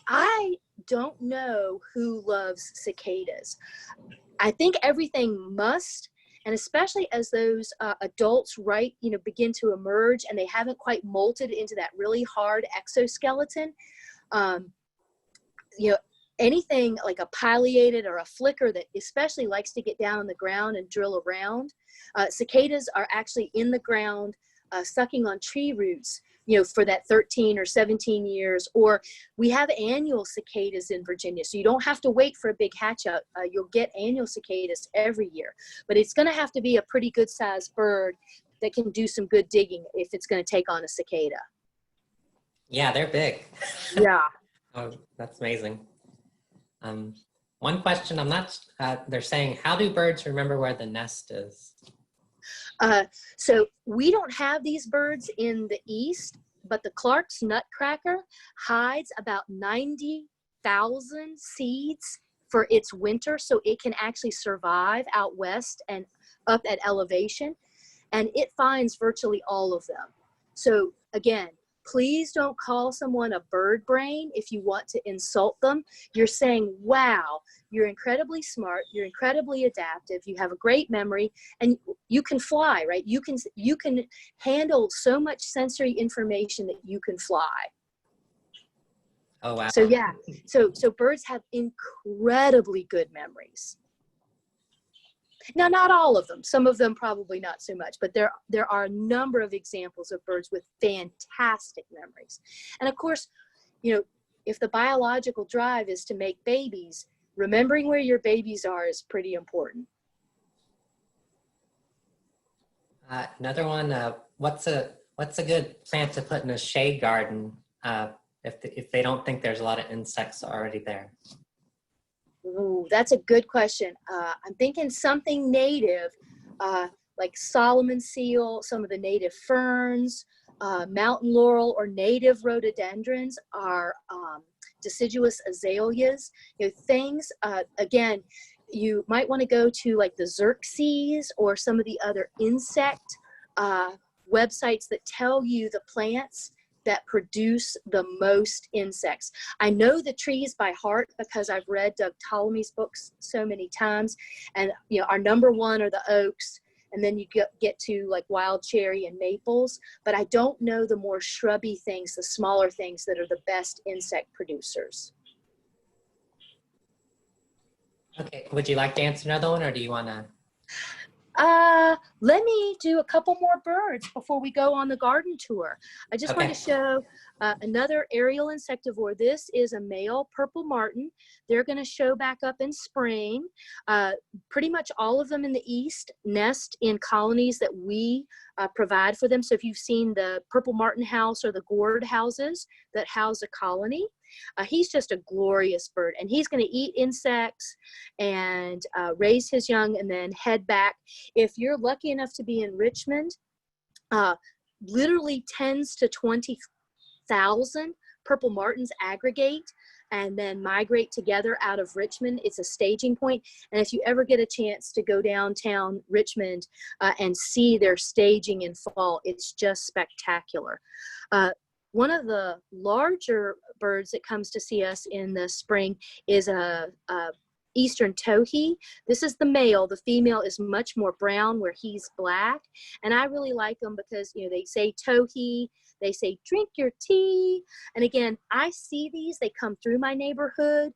I don't know who loves cicadas. I think everything must, and especially as those adults, begin to emerge and they haven't quite molted into that really hard exoskeleton. Anything like a pileated or a flicker that especially likes to get down on the ground and drill around. Cicadas are actually in the ground, sucking on tree roots, for that 13 or 17 years, or we have annual cicadas in Virginia. So you don't have to wait for a big hatch out. You'll get annual cicadas every year, but it's going to have to be a pretty good sized bird that can do some good digging if it's going to take on a cicada. Yeah, they're big. Yeah. Oh, that's amazing. One question they're saying, how do birds remember where the nest is? So we don't have these birds in the East, but the Clark's nutcracker hides about 90,000 seeds for its winter, so it can actually survive out west and up at elevation, and it finds virtually all of them. So again, please don't call someone a bird brain if you want to insult them. You're saying, wow, you're incredibly smart, you're incredibly adaptive, you have a great memory, and you can fly, right? You can handle so much sensory information that you can fly. Oh, wow. So yeah, so birds have incredibly good memories. Now, not all of them. Some of them probably not so much, but there are a number of examples of birds with fantastic memories. And of course, if the biological drive is to make babies, remembering where your babies are is pretty important. Another one, what's a good plant to put in a shade garden if they don't think there's a lot of insects already there? Ooh, that's a good question. I'm thinking something native, like Solomon seal, some of the native ferns, mountain laurel, or native rhododendrons are deciduous azaleas. Things, again, you might want to go to like the Xerxes or some of the other insect websites that tell you the plants that produce the most insects. I know the trees by heart because I've read Doug Ptolemy's books so many times, and our number one are the oaks, and then you get to like wild cherry and maples, but I don't know the more shrubby things, the smaller things that are the best insect producers. Okay, would you like to answer another one, or do you want to? Let me do a couple more birds before we go on the garden tour. I just want to show another aerial insectivore. This is a male purple martin. They're going to show back up in spring. Pretty much all of them in the East nest in colonies that we provide for them. So if you've seen the purple martin house or the gourd houses that house a colony, he's just a glorious bird, and he's going to eat insects and raise his young and then head back. If you're lucky enough to be in Richmond, literally tens to 20,000 purple martins aggregate and then migrate together out of Richmond. It's a staging point, and if you ever get a chance to go downtown Richmond and see their staging in fall, it's just spectacular. One of the larger birds that comes to see us in the spring is a eastern towhee. This is the male. The female is much more brown where he's black. And I really like them because, they say towhee, they say drink your tea. And again, I see these, they come through my neighborhood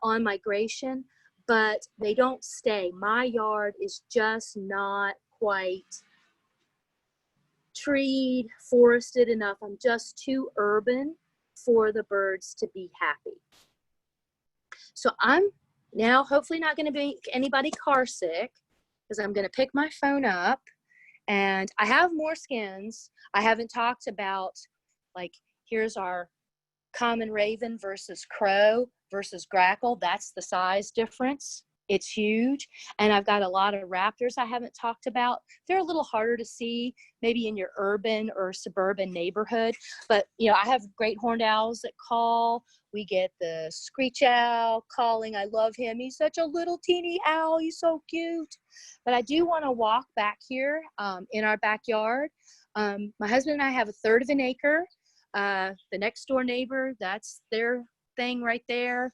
on migration, but they don't stay. My yard is just not quite treed, forested enough. I'm just too urban for the birds to be happy. So I'm now hopefully not going to make anybody car sick, because I'm going to pick my phone up, and I have more skins. I haven't talked about, like, here's our common raven versus crow versus grackle. That's the size difference. It's huge. And I've got a lot of raptors I haven't talked about. They're a little harder to see maybe in your urban or suburban neighborhood. But, you know, I have great horned owls that call. We get the screech owl calling. I love him. He's such a little teeny owl. He's so cute. But I do want to walk back here in our backyard. My husband and I have a third of an acre. The next door neighbor, that's their thing right there.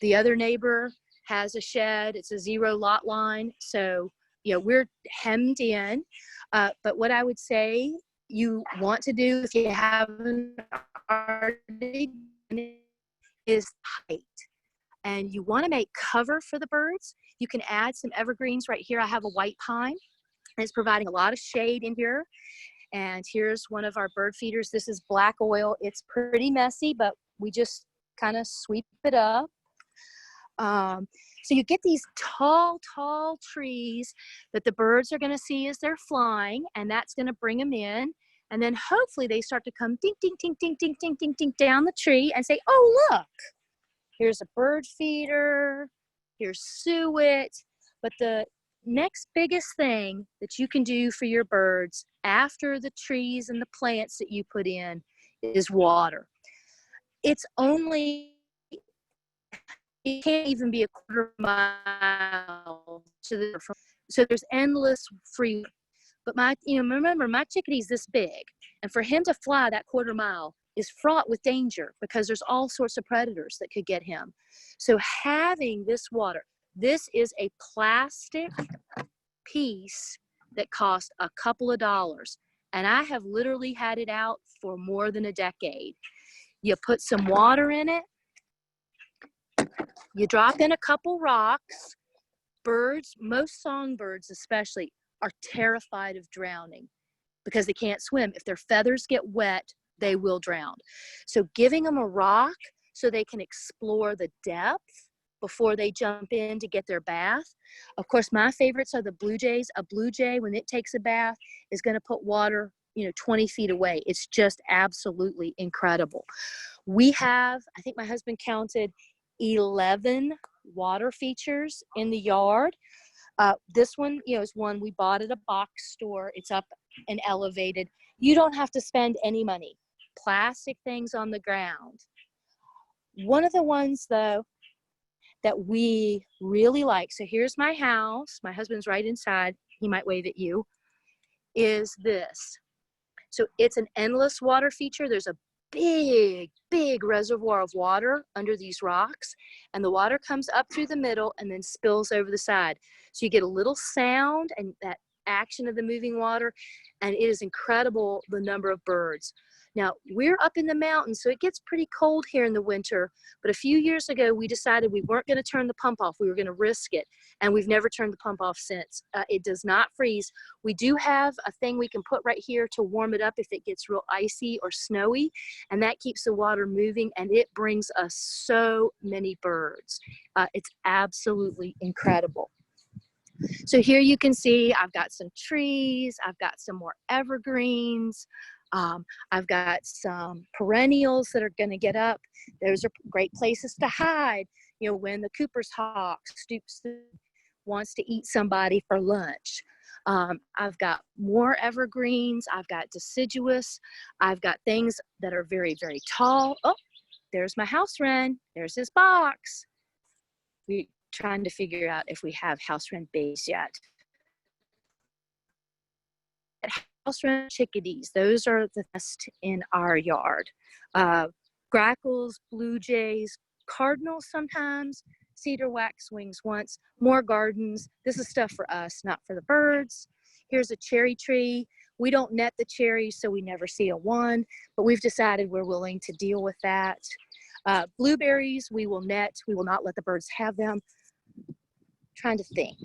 The other neighbor has a shed. It's a 0 lot line. So, you know, we're hemmed in. But what I would say you want to do if you haven't already is height. And you want to make cover for the birds. You can add some evergreens right here. I have a white pine. And it's providing a lot of shade in here. And here's one of our bird feeders. This is black oil. It's pretty messy, but we just kind of sweep it up. So you get these tall, tall trees that the birds are going to see as they're flying, and that's going to bring them in. And then hopefully they start to come ding, ding, ding, ding, ding, ding, ding, ding down the tree and say, oh, look, here's a bird feeder, here's suet. But the next biggest thing that you can do for your birds after the trees and the plants that you put in is water. It's only, it can't even be a quarter mile to the, so there's endless free. But remember, my chickadee's this big, and for him to fly that quarter mile is fraught with danger because there's all sorts of predators that could get him. So having this water, this is a plastic piece that cost a couple of dollars, and I have literally had it out for more than a decade. You put some water in it, you drop in a couple rocks. Birds, most songbirds especially, are terrified of drowning because they can't swim. If their feathers get wet, they will drown. So giving them a rock so they can explore the depth before they jump in to get their bath. Of course, my favorites are the blue jays. A blue jay, when it takes a bath, is going to put water, 20 feet away. It's just absolutely incredible. We have, I think my husband counted 11 water features in the yard. This one, is one we bought at a box store. It's up and elevated. You don't have to spend any money. Plastic things on the ground. One of the ones, though, that we really like, so here's my house. My husband's right inside. He might wave at you, is this. So it's an endless water feature. There's a big, big reservoir of water under these rocks, and the water comes up through the middle and then spills over the side. So you get a little sound and that action of the moving water, and it is incredible the number of birds. Now, we're up in the mountains, so it gets pretty cold here in the winter, but a few years ago, we decided we weren't going to turn the pump off. We were going to risk it, and we've never turned the pump off since. It does not freeze. We do have a thing we can put right here to warm it up if it gets real icy or snowy, and that keeps the water moving, and it brings us so many birds. It's absolutely incredible. So here you can see I've got some trees, I've got some more evergreens, I've got some perennials that are going to get up. Those are great places to hide, when the Cooper's hawk stoops wants to eat somebody for lunch. I've got more evergreens, I've got deciduous, I've got things that are very, very tall. Oh, there's my house wren, there's his box. We're trying to figure out if we have house wren babies yet. House wren chickadees, those are the best in our yard. Grackles, blue jays, cardinals sometimes, cedar waxwings once, more gardens. This is stuff for us, not for the birds. Here's a cherry tree. We don't net the cherries, so we never see a one, but we've decided we're willing to deal with that. Blueberries, we will net. We will not let the birds have them. Trying to think.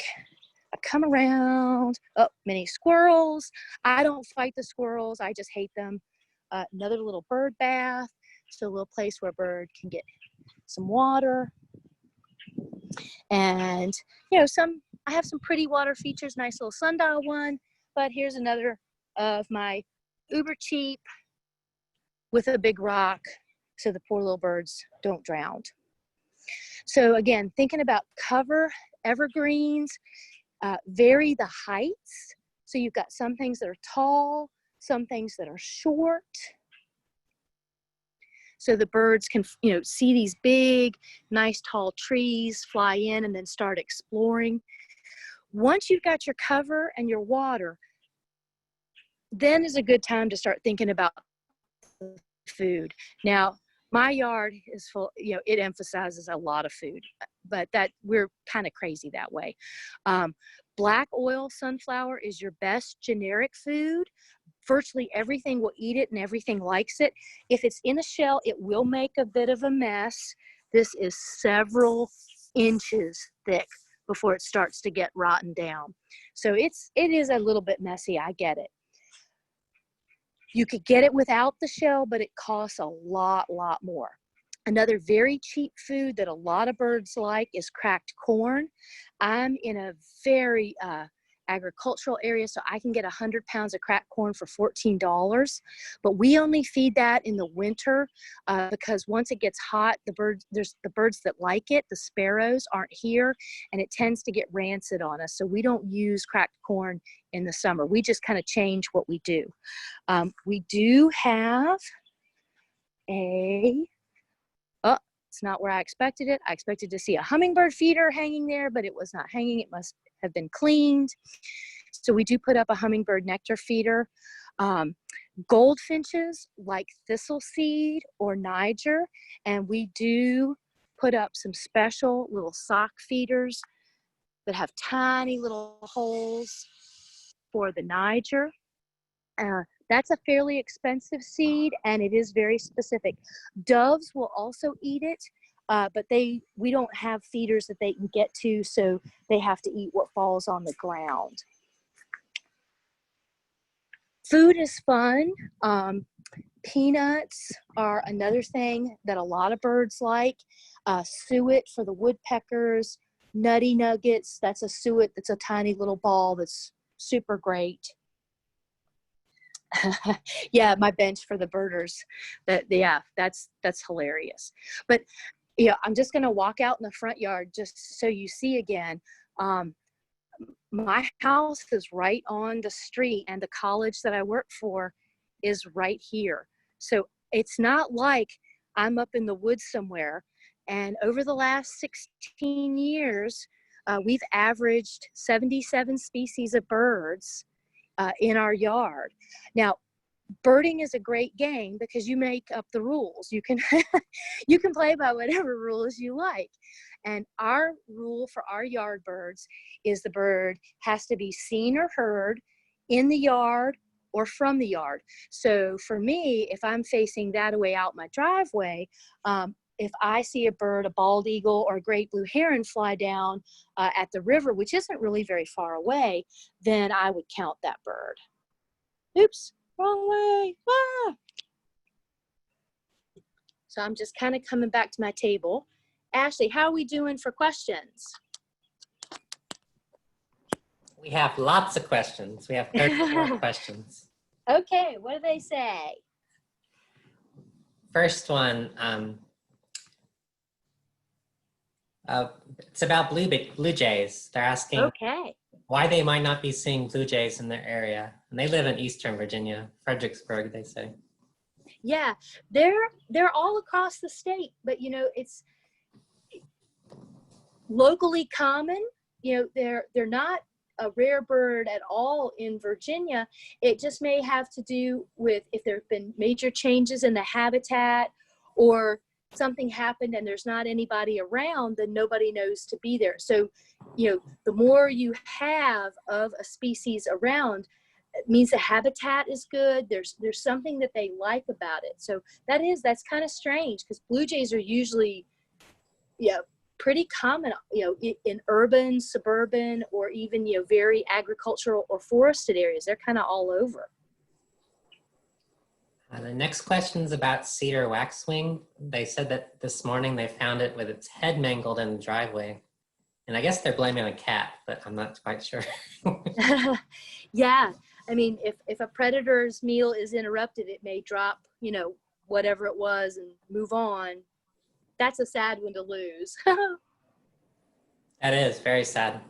I come around, oh, many squirrels. I don't fight the squirrels. I just hate them. Another little bird bath. So a little place where a bird can get some water. And, you know, I have some pretty water features, nice little sundial one, but here's another of my uber cheap with a big rock so the poor little birds don't drown. So again, thinking about cover, evergreens, vary the heights. So you've got some things that are tall, some things that are short. So the birds can, you know, see these big, nice tall trees, fly in and then start exploring. Once you've got your cover and your water, then is a good time to start thinking about food. Now, my yard is full, you know, it emphasizes a lot of food, but that we're kind of crazy that way. Black oil sunflower is your best generic food. Virtually everything will eat it and everything likes it. If it's in a shell, it will make a bit of a mess. This is several inches thick before it starts to get rotten down. So it is a little bit messy, I get it. You could get it without the shell, but it costs a lot more. Another very cheap food that a lot of birds like is cracked corn. I'm in a very agricultural area, so I can get 100 pounds of cracked corn for $14. But we only feed that in the winter because once it gets hot, the birds that like it, the sparrows, aren't here, and it tends to get rancid on us. So we don't use cracked corn in the summer. We just kind of change what we do. We do have it's not where I expected it. I expected to see a hummingbird feeder hanging there, but it was not hanging. It must have been cleaned. So we do put up a hummingbird nectar feeder. Goldfinches like thistle seed or Niger, and we do put up some special little sock feeders that have tiny little holes for the Niger. That's a fairly expensive seed, and it is very specific. Doves will also eat it, but we don't have feeders that they can get to, so they have to eat what falls on the ground. Food is fun. Peanuts are another thing that a lot of birds like. Suet for the woodpeckers. Nutty Nuggets, that's a suet that's a tiny little ball that's super great. Yeah, my bench for the birders. That's hilarious. But yeah, I'm just gonna walk out in the front yard just so you see again. My house is right on the street, and the college that I work for is right here. So it's not like I'm up in the woods somewhere. And over the last 16 years, we've averaged 77 species of birds in our yard. Now, birding is a great game because you make up the rules. You can you can play by whatever rules you like. And our rule for our yard birds is the bird has to be seen or heard in the yard or from the yard. So for me, if I'm facing that way out my driveway, if I see a bird, a bald eagle or a great blue heron fly down at the river, which isn't really very far away, then I would count that bird. Oops, wrong way. Ah! So I'm just kind of coming back to my table. Ashley, how are we doing for questions? We have lots of questions. We have 34 questions. Okay, what do they say? First one, it's about blue jays. They're asking why they might not be seeing blue jays in their area. And they live in Eastern Virginia, Fredericksburg, they say. Yeah, they're all across the state, but you know, it's locally common. You know, they're not a rare bird at all in Virginia. It just may have to do with if there have been major changes in the habitat or something happened and there's not anybody around, then nobody knows to be there. So, you know, the more you have of a species around, it means the habitat is good. There's something that they like about it. So that's kind of strange because blue jays are usually, pretty common, in urban, suburban, or even, very agricultural or forested areas. They're kind of all over. The next question is about cedar waxwing. They said that this morning they found it with its head mangled in the driveway. And I guess they're blaming a cat, but I'm not quite sure. Yeah. I mean, if a predator's meal is interrupted, it may drop, whatever it was and move on. That's a sad one to lose. That is very sad.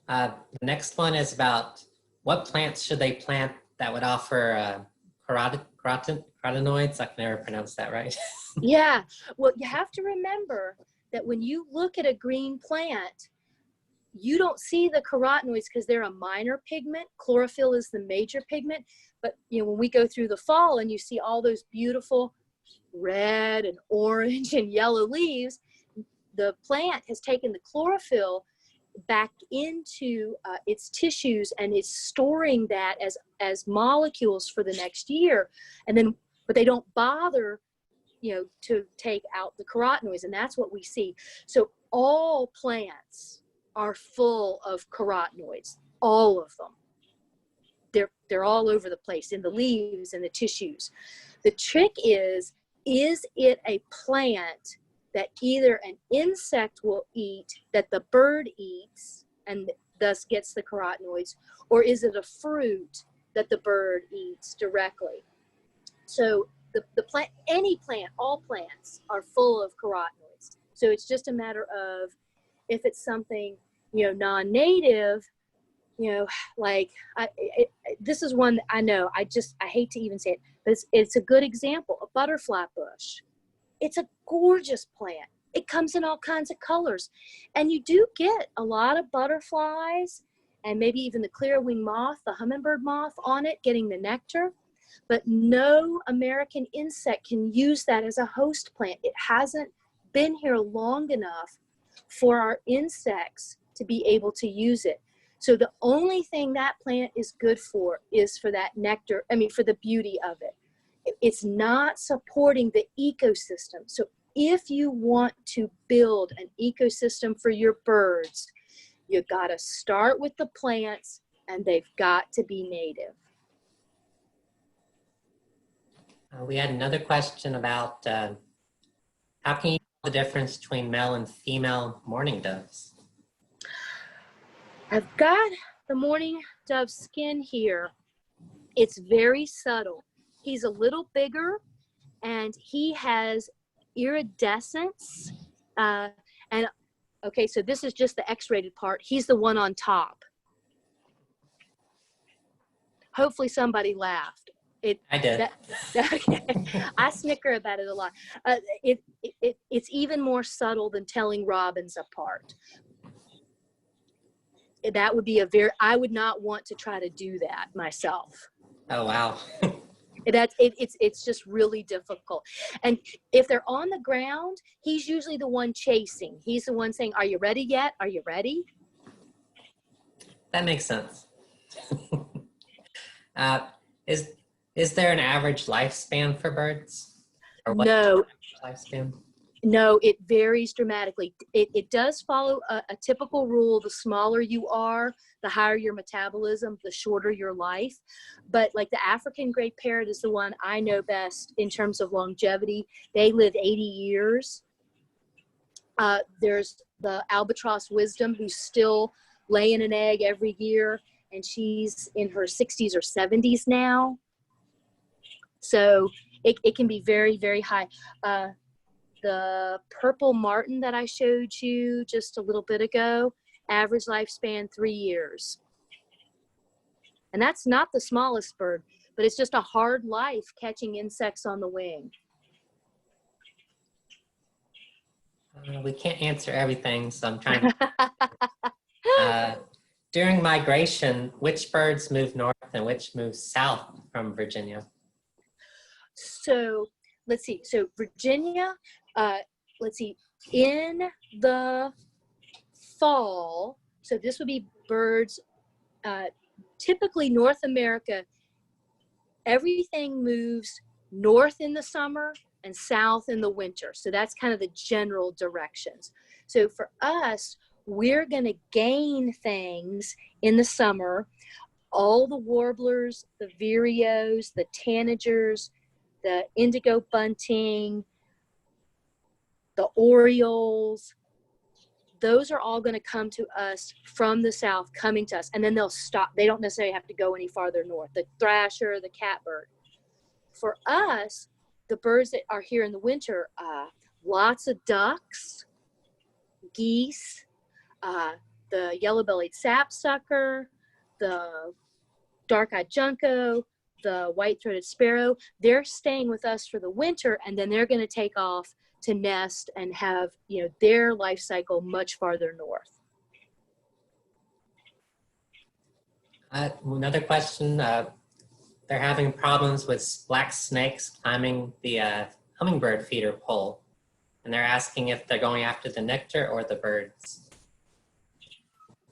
The next one is about what plants should they plant that would offer carotenoids. I can never pronounce that right. Yeah. Well, you have to remember that when you look at a green plant, you don't see the carotenoids because they're a minor pigment. Chlorophyll is the major pigment. But, when we go through the fall and you see all those beautiful red and orange and yellow leaves, the plant has taken the chlorophyll back into its tissues and is storing that as molecules for the next year. And then, but they don't bother, to take out the carotenoids, and that's what we see. So all plants are full of carotenoids, all of them. They're all over the place in the leaves and the tissues. The trick is it a plant that either an insect will eat, that the bird eats and thus gets the carotenoids, or is it a fruit that the bird eats directly? So the plant, any plant, all plants are full of carotenoids. So it's just a matter of if it's something, non-native, this is one that I know, I hate to even say it, but it's a good example. A butterfly bush. It's a gorgeous plant. It comes in all kinds of colors. And you do get a lot of butterflies and maybe even the clear-winged moth, the hummingbird moth on it, getting the nectar. But no American insect can use that as a host plant. It hasn't been here long enough for our insects to be able to use it. So the only thing that plant is good for is for that nectar, for the beauty of it. It's not supporting the ecosystem. So if you want to build an ecosystem for your birds, you got to start with the plants, and they've got to be native. We had another question about how can you tell the difference between male and female mourning doves? I've got the mourning dove skin here. It's very subtle. He's a little bigger, and he has iridescence. Okay, so this is just the X-rated part. He's the one on top. Hopefully somebody laughed. I did. Okay. I snicker about it a lot. It's even more subtle than telling robins apart. That would be I would not want to try to do that myself. Oh, wow. It's just really difficult. And if they're on the ground, he's usually the one chasing. He's the one saying, "Are you ready yet? Are you ready?" That makes sense. Is there an average lifespan for birds? Or what's No. the average lifespan? No, it varies dramatically. It does follow a typical rule. The smaller you are, the higher your metabolism, the shorter your life. But like the African gray parrot is the one I know best in terms of longevity. They live 80 years. There's the albatross wisdom, who's still laying an egg every year, and she's in her 60s or 70s now. So it can be very, very high. The purple martin that I showed you just a little bit ago, average lifespan 3 years. And that's not the smallest bird, but it's just a hard life catching insects on the wing. We can't answer everything, so I'm trying to. During migration, which birds move north and which move south from Virginia? So let's see. So Virginia, let's see, in the fall, so this would be birds, typically North America, everything moves north in the summer and south in the winter. So that's kind of the general directions. So for us, we're going to gain things in the summer. All the warblers, the vireos, the tanagers, the indigo bunting, the orioles, those are all going to come to us from the south, coming to us, and then they'll stop. They don't necessarily have to go any farther north. The thrasher, the catbird. For us, the birds that are here in the winter, lots of ducks, geese, the yellow-bellied sapsucker, the dark-eyed junco, the white-throated sparrow. They're staying with us for the winter, and then they're going to take off to nest and have, you know, their life cycle much farther north. Another question, they're having problems with black snakes climbing the hummingbird feeder pole, and they're asking if they're going after the nectar or the birds.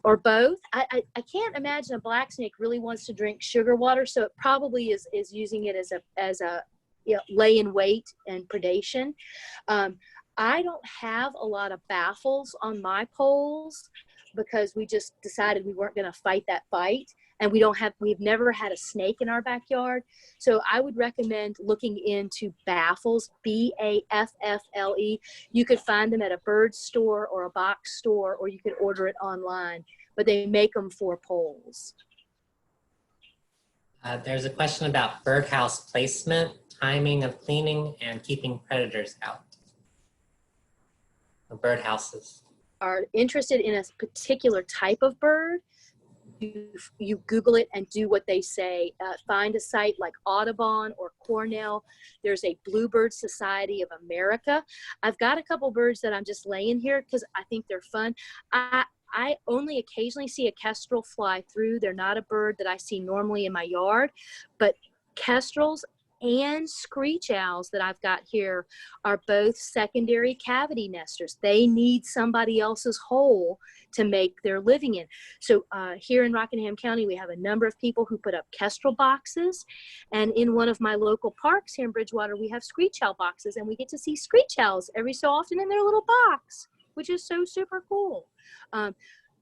Or both. I can't imagine a black snake really wants to drink sugar water, so it probably is using it as a you know, lay in wait and predation. I don't have a lot of baffles on my poles because we just decided we weren't going to fight that fight, and we've never had a snake in our backyard. So I would recommend looking into baffles, BAFFLE. You could find them at a bird store or a box store, or you could order it online, but they make them for poles. There's a question about birdhouse placement, timing of cleaning, and keeping predators out of birdhouses. Are interested in a particular type of bird, you Google it and do what they say. Find a site like Audubon or Cornell. There's a Bluebird Society of America. I've got a couple birds that I'm just laying here because I think they're fun. I only occasionally see a kestrel fly through. They're not a bird that I see normally in my yard, but kestrels and screech owls that I've got here are both secondary cavity nesters. They need somebody else's hole to make their living in. So here in Rockingham County, we have a number of people who put up kestrel boxes. And in one of my local parks here in Bridgewater, we have screech owl boxes, and we get to see screech owls every so often in their little box, which is so super cool.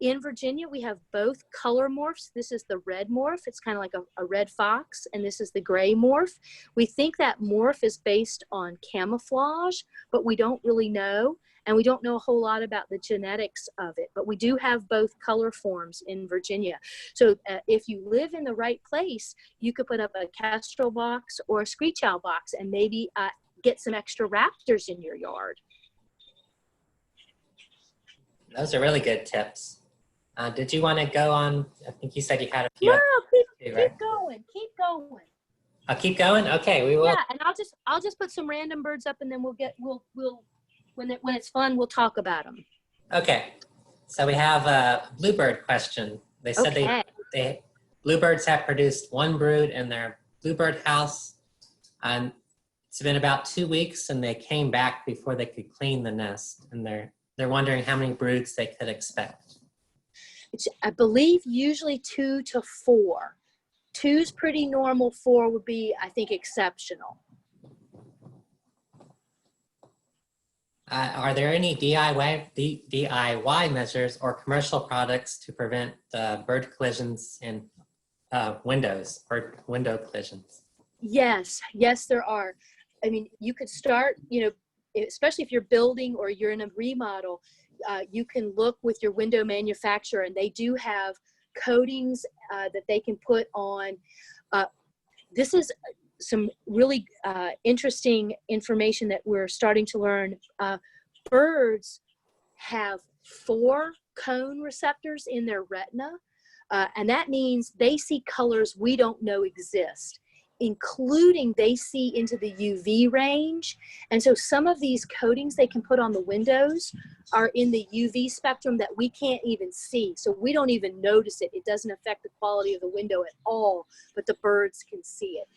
In Virginia, we have both color morphs. This is the red morph. It's kind of like a red fox, and this is the gray morph. We think that morph is based on camouflage, but we don't really know, and we don't know a whole lot about the genetics of it, but we do have both color forms in Virginia. So if you live in the right place, you could put up a kestrel box or a screech owl box and maybe get some extra raptors in your yard. Those are really good tips. Did you want to go on? I think you said you had a few. No, keep going. Keep going. I'll keep going. Okay, we will. Yeah, and I'll just put some random birds up, and then we'll when it's fun, we'll talk about them. Okay, so we have a bluebird question. They said they bluebirds have produced one brood in their bluebird house, and it's been about 2 weeks, and they came back before they could clean the nest, and they're wondering how many broods they could expect. I believe usually 2 to 4. 2's pretty normal. 4 would be, I think, exceptional. Are there any DIY measures or commercial products to prevent bird collisions in windows or window collisions? Yes, there are. I mean, you could start, you know, especially if you're building or you're in a remodel, you can look with your window manufacturer, and they do have coatings that they can put on. This is some really interesting information that we're starting to learn. Birds have 4 cone receptors in their retina, and that means they see colors we don't know exist, including they see into the UV range. And so some of these coatings they can put on the windows are in the UV spectrum that we can't even see. So we don't even notice it. It doesn't affect the quality of the window at all, but the birds can see it.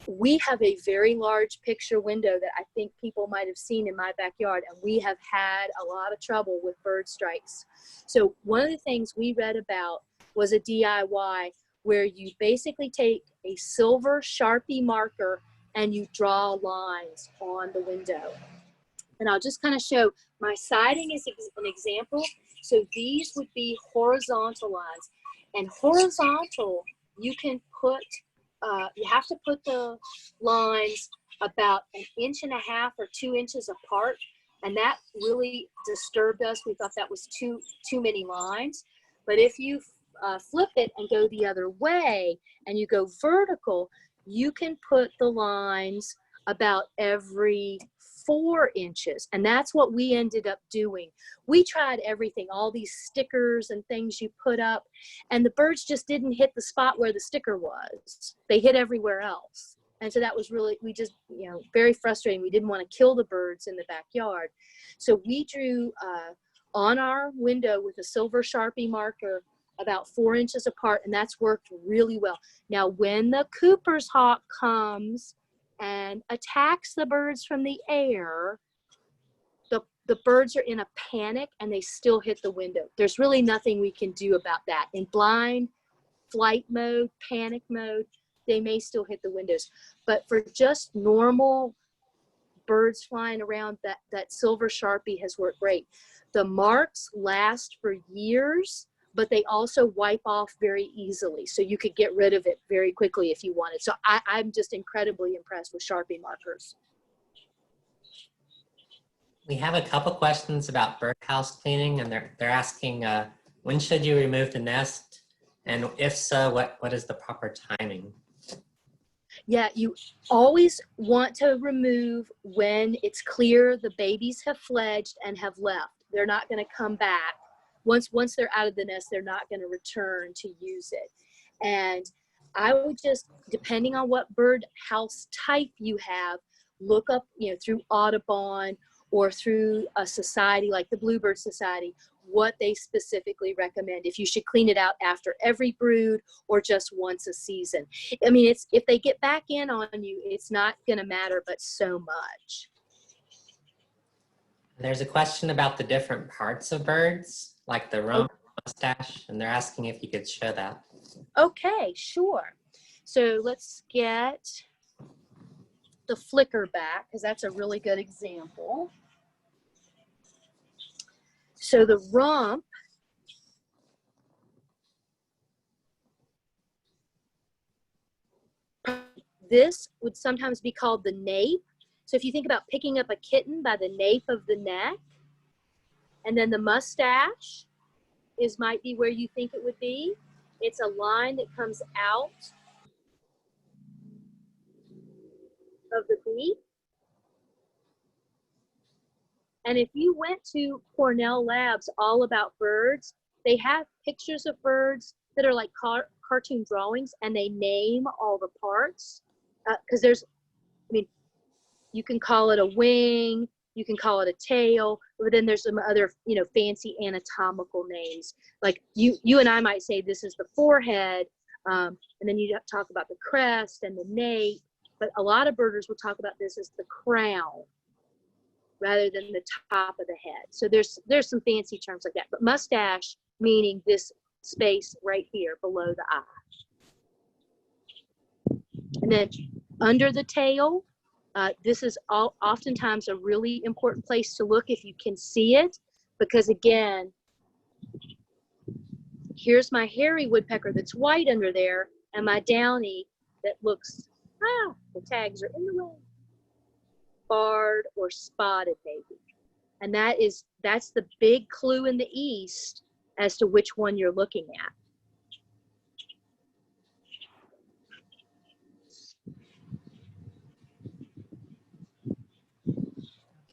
We have a very large picture window that I think people might have seen in my backyard, and we have had a lot of trouble with bird strikes. So one of the things we read about was a DIY where you basically take a silver Sharpie marker and you draw lines on the window. And I'll just kind of show my siding is an example. So these would be horizontal lines. And horizontal, you can put, you have to put the lines about 1.5 inches or 2 inches apart. And that really disturbed us. We thought that was too many lines. But if you flip it and go the other way and you go vertical, you can put the lines about every 4 inches. And that's what we ended up doing. We tried everything, all these stickers and things you put up, and the birds just didn't hit the spot where the sticker was. They hit everywhere else. And so that was really, we just, you know, very frustrating. We didn't want to kill the birds in the backyard. So we drew on our window with a silver Sharpie marker about 4 inches apart, and that's worked really well. Now, when the Cooper's hawk comes and attacks the birds from the air, the birds are in a panic and they still hit the window. There's really nothing we can do about that. In blind flight mode, panic mode, they may still hit the windows. But for just normal birds flying around, that silver Sharpie has worked great. The marks last for years, but they also wipe off very easily. So you could get rid of it very quickly if you wanted. So I'm just incredibly impressed with Sharpie markers. We have a couple questions about birdhouse cleaning, and they're asking, when should you remove the nest? And if so, what is the proper timing? Yeah, you always want to remove when it's clear the babies have fledged and have left. They're not going to come back. Once they're out of the nest, they're not going to return to use it. And I would just, depending on what bird house type you have, look up, you know, through Audubon or through a society like the Bluebird Society, what they specifically recommend. If you should clean it out after every brood or just once a season. I mean, it's, if they get back in on you, it's not going to matter, but so much. There's a question about the different parts of birds, like the rump, mustache, and they're asking if you could show that. Okay, sure. So let's get the flicker back, because that's a really good example. So the rump, this would sometimes be called the nape. So if you think about picking up a kitten by the nape of the neck, and then the mustache might be where you think it would be. It's a line that comes out of the beak. And if you went to Cornell Labs All About Birds, they have pictures of birds that are like cartoon drawings, and they name all the parts. Because there's, I mean, you can call it a wing, you can call it a tail, but then there's some other, you know, fancy anatomical names. Like you and I might say this is the forehead, and then you talk about the crest and the nape, but a lot of birders will talk about this as the crown rather than the top of the head. So there's some fancy terms like that, but mustache meaning this space right here below the eye. And then under the tail, this is oftentimes a really important place to look if you can see it, because again, here's my hairy woodpecker that's white under there, and my downy that looks, the tags are in the way, barred or spotted maybe. And that's the big clue in the East as to which one you're looking at.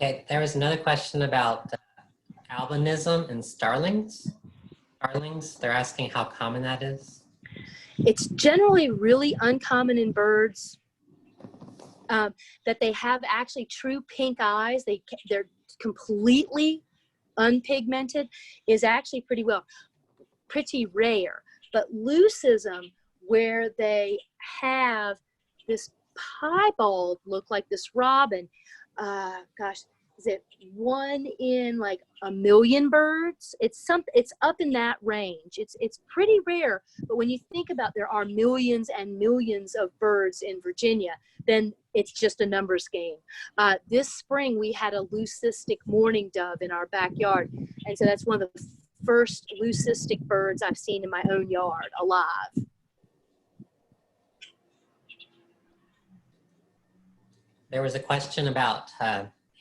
Okay, there was another question about albinism in starlings. They're asking how common that is. It's generally really uncommon in birds that they have actually true pink eyes. They're completely unpigmented is actually pretty rare. But leucism, where they have this piebald look like this robin, gosh, is it 1 in like a million birds? It's up in that range. It's pretty rare, but when you think about there are millions and millions of birds in Virginia, then it's just a numbers game. This spring we had a leucistic mourning dove in our backyard, and so that's one of the first leucistic birds I've seen in my own yard alive. There was a question about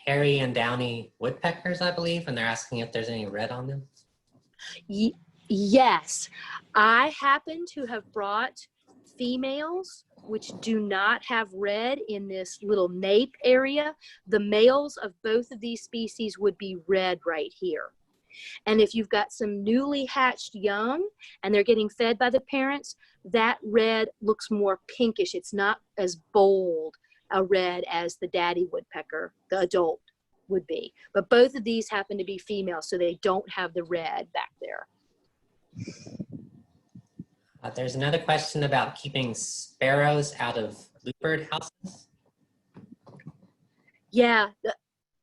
hairy and downy woodpeckers, I believe, and they're asking if there's any red on them. Yes, I happen to have brought females which do not have red in this little nape area. The males of both of these species would be red right here. And if you've got some newly hatched young and they're getting fed by the parents, that red looks more pinkish. It's not as bold a red as the daddy woodpecker, the adult, would be. But both of these happen to be female, so they don't have the red back there. There's another question about keeping sparrows out of bluebird houses. Yeah,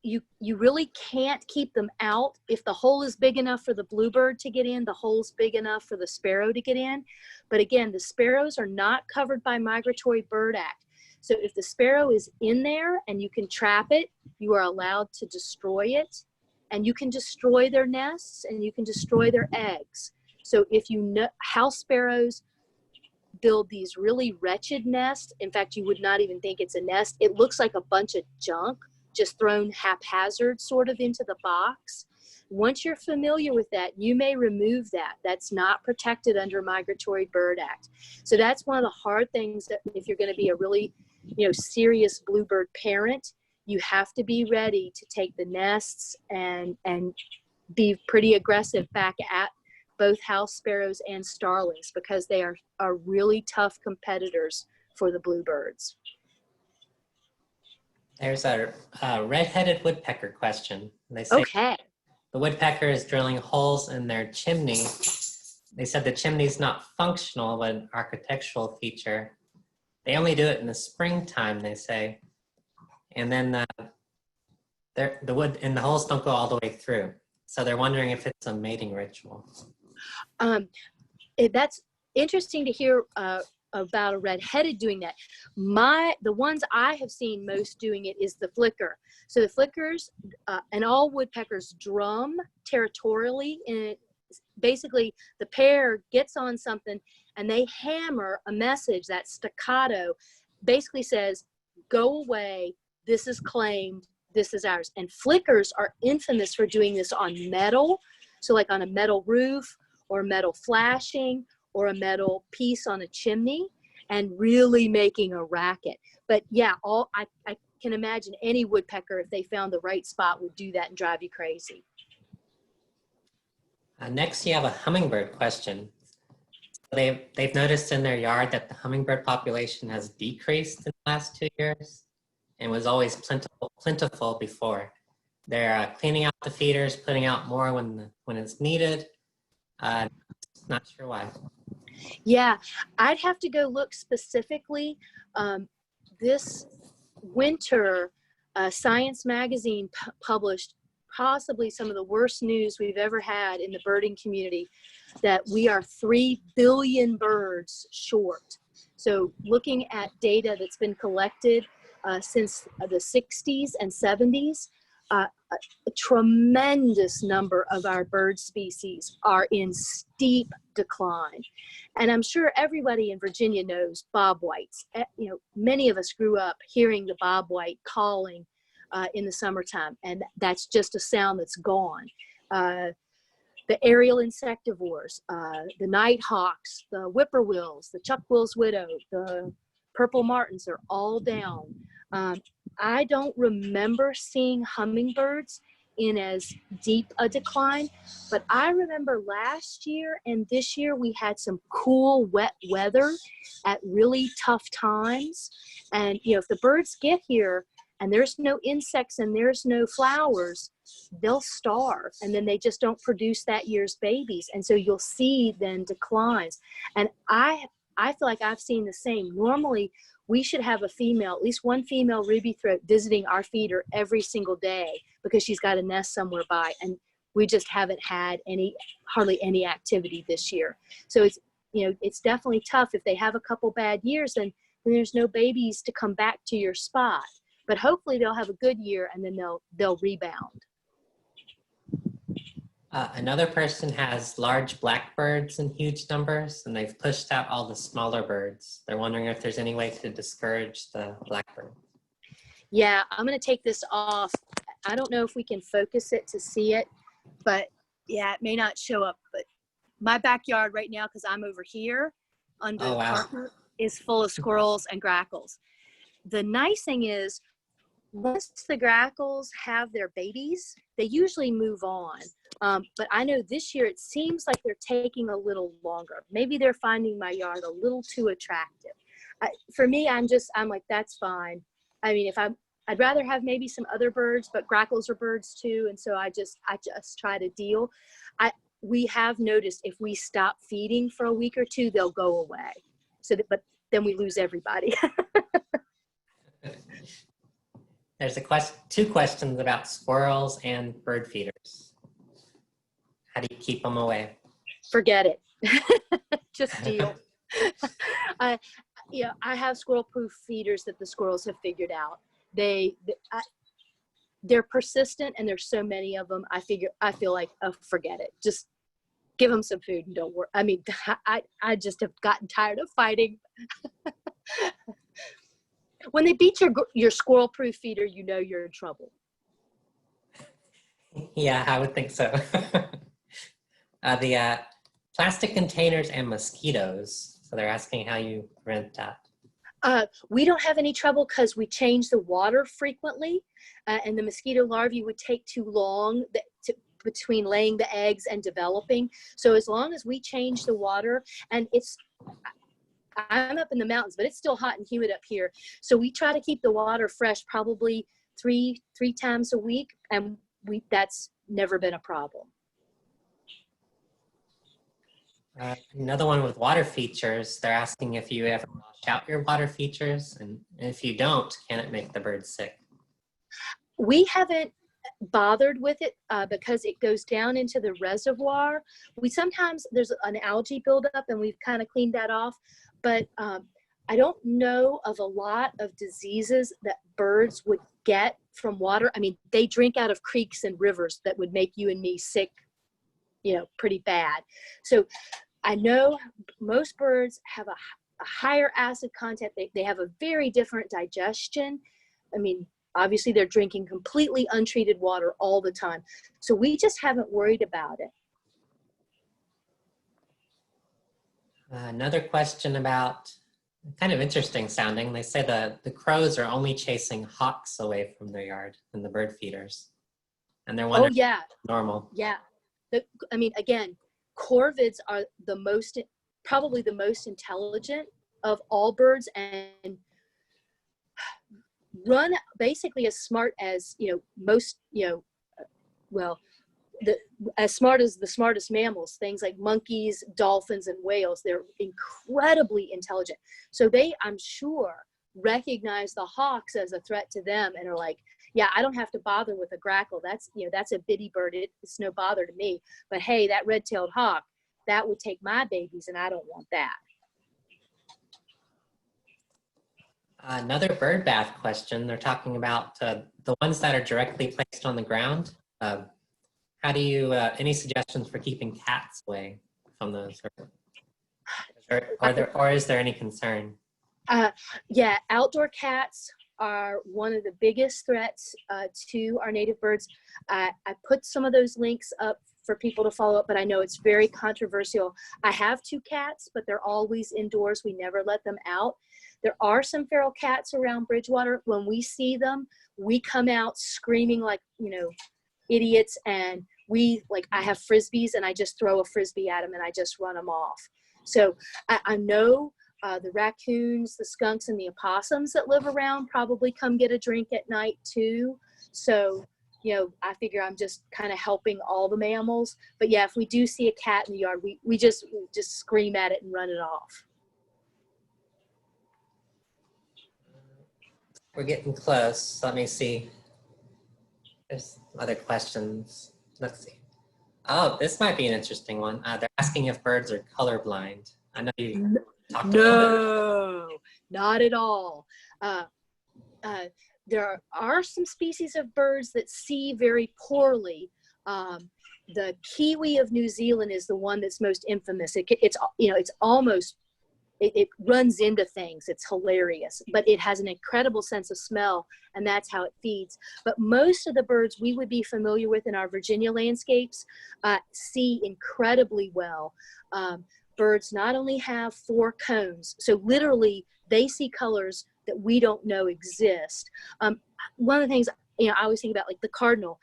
you really can't keep them out. If the hole is big enough for the bluebird to get in, the hole's big enough for the sparrow to get in. But again, the sparrows are not covered by Migratory Bird Act. So if the sparrow is in there and you can trap it, you are allowed to destroy it, and you can destroy their nests and you can destroy their eggs. So if you know, house sparrows build these really wretched nests. In fact, you would not even think it's a nest. It looks like a bunch of junk just thrown haphazard sort of into the box. Once you're familiar with that, you may remove that. That's not protected under Migratory Bird Act. So that's one of the hard things that if you're going to be a really, serious bluebird parent, you have to be ready to take the nests and be pretty aggressive back at both house sparrows and starlings, because they are really tough competitors for the bluebirds. There's a red-headed woodpecker question. They say Okay. the woodpecker is drilling holes in their chimney. They said the chimney is not functional, but an architectural feature. They only do it in the springtime, they say. And then the wood and the holes don't go all the way through. So they're wondering if it's a mating ritual. That's interesting to hear about a red-headed doing that. The ones I have seen most doing it is the flicker. So the flickers and all woodpeckers drum territorially, and basically the pair gets on something and they hammer a message, that staccato basically says, go away, this is claimed, this is ours. And flickers are infamous for doing this on metal. So like on a metal roof or metal flashing or a metal piece on a chimney, and really making a racket. But yeah, I can imagine any woodpecker, if they found the right spot, would do that and drive you crazy. Next, you have a hummingbird question. They've noticed in their yard that the hummingbird population has decreased in the last 2 years and was always plentiful before. They're cleaning out the feeders, putting out more when it's needed. Not sure why. Yeah, I'd have to go look specifically. This winter, Science Magazine published possibly some of the worst news we've ever had in the birding community, that we are 3 billion birds short. So looking at data that's been collected since the 60s and 70s, a tremendous number of our bird species are in steep decline. And I'm sure everybody in Virginia knows bobwhites. Many of us grew up hearing the bobwhite calling in the summertime, and that's just a sound that's gone. The aerial insectivores, the nighthawks, the whippoorwills, the chuckwill's widow, the purple martins are all down. I don't remember seeing hummingbirds in as deep a decline, but I remember last year and this year we had some cool, wet weather at really tough times. And if the birds get here and there's no insects and there's no flowers, they'll starve, and then they just don't produce that year's babies. And so you'll see then declines. And I feel like I've seen the same. Normally we should have a female, at least one female ruby throat visiting our feeder every single day because she's got a nest somewhere by. And we just haven't had hardly any activity this year. So it's, it's definitely tough. If they have a couple bad years, then there's no babies to come back to your spot. But hopefully they'll have a good year and then they'll rebound. Another person has large blackbirds in huge numbers, and they've pushed out all the smaller birds. They're wondering if there's any way to discourage the blackbird. Yeah, I'm going to take this off. I don't know if we can focus it to see it, but yeah, it may not show up. But my backyard right now, because I'm over here under the carpet, is full of squirrels and grackles. The nice thing is, once the grackles have their babies, they usually move on. But I know this year it seems like they're taking a little longer. Maybe they're finding my yard a little too attractive. For me, I'm like, that's fine. I mean, I'd rather have maybe some other birds, but grackles are birds too. And so I just try to deal. We have noticed if we stop feeding for a week or two, they'll go away. But then we lose everybody. There's two questions about squirrels and bird feeders. How do you keep them away? Forget it. Just deal. I have squirrel-proof feeders that the squirrels have figured out. They're persistent, and there's so many of them. I feel like, oh, forget it. Just give them some food and don't worry. I mean, I just have gotten tired of fighting. When they beat your squirrel-proof feeder, you know you're in trouble. Yeah, I would think so. The plastic containers and mosquitoes. So they're asking how you prevent that. We don't have any trouble because we change the water frequently, and the mosquito larvae would take too long between laying the eggs and developing. So as long as we change the water, and I'm up in the mountains, but it's still hot and humid up here. So we try to keep the water fresh probably three times a week, and that's never been a problem. Another one with water features, they're asking if you ever wash out your water features, and if you don't, can it make the birds sick? We haven't bothered with it because it goes down into the reservoir. Sometimes there's an algae buildup, and we've kind of cleaned that off, but I don't know of a lot of diseases that birds would get from water. I mean, they drink out of creeks and rivers that would make you and me sick, pretty bad. So I know most birds have a higher acid content. They have a very different digestion. I mean, obviously they're drinking completely untreated water all the time. So we just haven't worried about it. Another question about, kind of interesting sounding. They say the crows are only chasing hawks away from their yard and the bird feeders. And they're wondering if it's normal. Yeah. Again, corvids are probably the most intelligent of all birds, and run basically as smart as, most, as smart as the smartest mammals, things like monkeys, dolphins, and whales. They're incredibly intelligent. So they, I'm sure, recognize the hawks as a threat to them and are like, yeah, I don't have to bother with a grackle. That's a bitty bird. It's no bother to me. But hey, that red-tailed hawk, that would take my babies, and I don't want that. Another bird bath question. They're talking about the ones that are directly placed on the ground. How do you, any suggestions for keeping cats away from those? Or is there any concern? Yeah, outdoor cats are one of the biggest threats to our native birds. I put some of those links up for people to follow up, but I know it's very controversial. I have 2 cats, but they're always indoors. We never let them out. There are some feral cats around Bridgewater. When we see them, we come out screaming like, idiots, and I have frisbees, and I just throw a frisbee at them and I just run them off. So I know the raccoons, the skunks, and the opossums that live around probably come get a drink at night too. So, I figure I'm just kind of helping all the mammals. But yeah, if we do see a cat in the yard, we just scream at it and run it off. We're getting close. Let me see. There's other questions. Let's see. Oh, this might be an interesting one. They're asking if birds are colorblind. I know you talked about it. No, not at all. There are some species of birds that see very poorly. The kiwi of New Zealand is the one that's most infamous. It's almost, it runs into things. It's hilarious, but it has an incredible sense of smell, and that's how it feeds. But most of the birds we would be familiar with in our Virginia landscapes see incredibly well. Birds not only have 4 cones, so literally they see colors that we don't know exist. One of the things, I always think about, like the cardinal.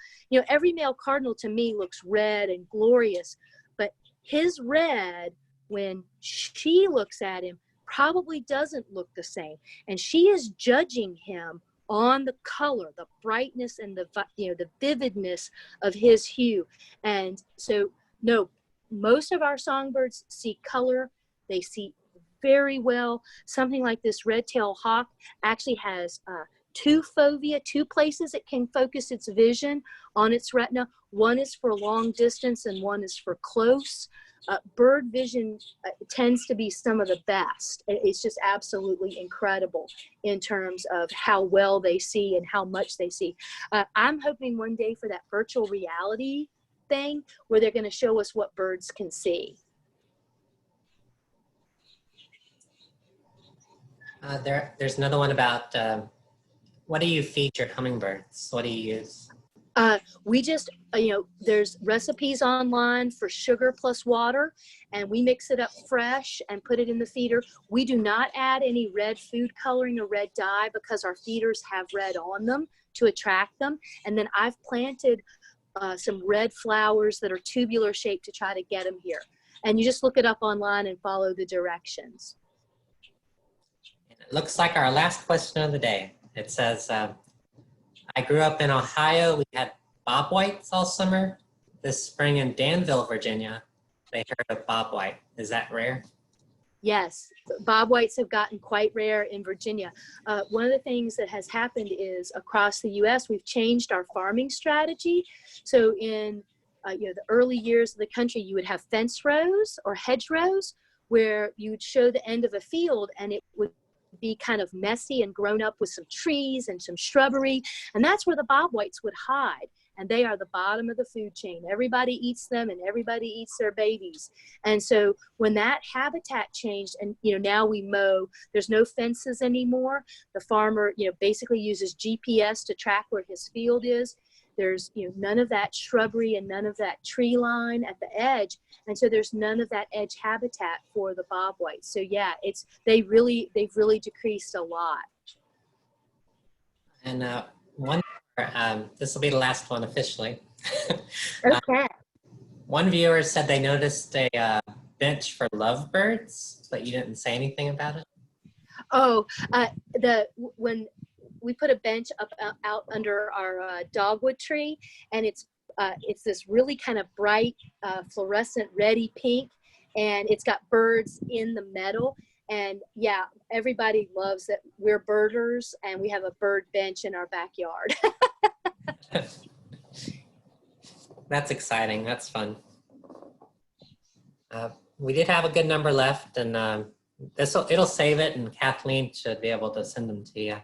Every male cardinal to me looks red and glorious, but his red, when she looks at him, probably doesn't look the same. And she is judging him on the color, the brightness, and the vividness of his hue. And so, no, most of our songbirds see color. They see very well. Something like this red-tailed hawk actually has 2 fovea, 2 places it can focus its vision on its retina. One is for long distance and one is for close. Bird vision tends to be some of the best. It's just absolutely incredible in terms of how well they see and how much they see. I'm hoping one day for that virtual reality thing where they're going to show us what birds can see. There's another one about what do you feed your hummingbirds? What do you use? We just, there's recipes online for sugar plus water, and we mix it up fresh and put it in the feeder. We do not add any red food coloring or red dye because our feeders have red on them to attract them. And then I've planted some red flowers that are tubular shaped to try to get them here. And you just look it up online and follow the directions. It looks like our last question of the day. It says, I grew up in Ohio. We had bobwhites all summer. This spring in Danville, Virginia, they heard of bobwhite. Is that rare? Yes, bobwhites have gotten quite rare in Virginia. One of the things that has happened is across the U.S., we've changed our farming strategy. So in the early years of the country, you would have fence rows or hedgerows where you would show the end of a field and it would be kind of messy and grown up with some trees and some shrubbery. And that's where the bobwhites would hide. And they are the bottom of the food chain. Everybody eats them and everybody eats their babies. And so when that habitat changed and, now we mow, there's no fences anymore. The farmer, basically uses GPS to track where his field is. There's, none of that shrubbery and none of that tree line at the edge. And so there's none of that edge habitat for the bobwhites. So yeah, they've really decreased a lot. And this will be the last one officially. Okay. One viewer said they noticed a bench for lovebirds, but you didn't say anything about it. Oh, when we put a bench out under our dogwood tree, and it's this really kind of bright fluorescent reddy pink, and it's got birds in the meadow. And yeah, everybody loves that we're birders and we have a bird bench in our backyard. That's exciting. That's fun. We did have a good number left, and it'll save it, and Kathleen should be able to send them to you.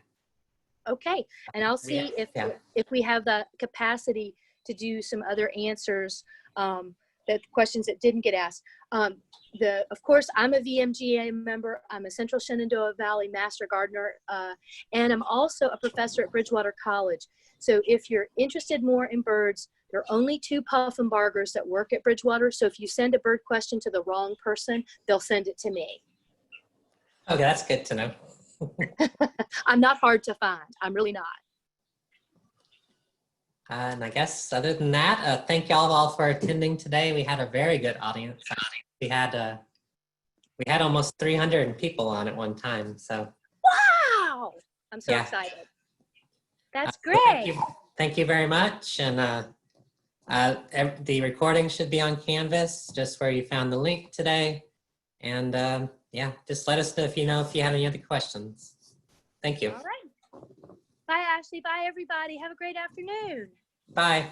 Okay, and I'll see if we have the capacity to do some other answers, that questions that didn't get asked. Of course, I'm a VMGA member. I'm a Central Shenandoah Valley Master Gardener, and I'm also a professor at Bridgewater College. So if you're interested more in birds, there are only 2 Puffenbargers that work at Bridgewater. So if you send a bird question to the wrong person, they'll send it to me. Okay, that's good to know. I'm not hard to find. I'm really not. And I guess other than that, thank y'all all for attending today. We had a very good audience. We had almost 300 people on at one time. So wow, I'm so excited. That's great. Thank you very much. And the recording should be on Canvas, just where you found the link today. And yeah, just let us know if you have any other questions. Thank you. All right. Bye, Ashley. Bye, everybody. Have a great afternoon. Bye.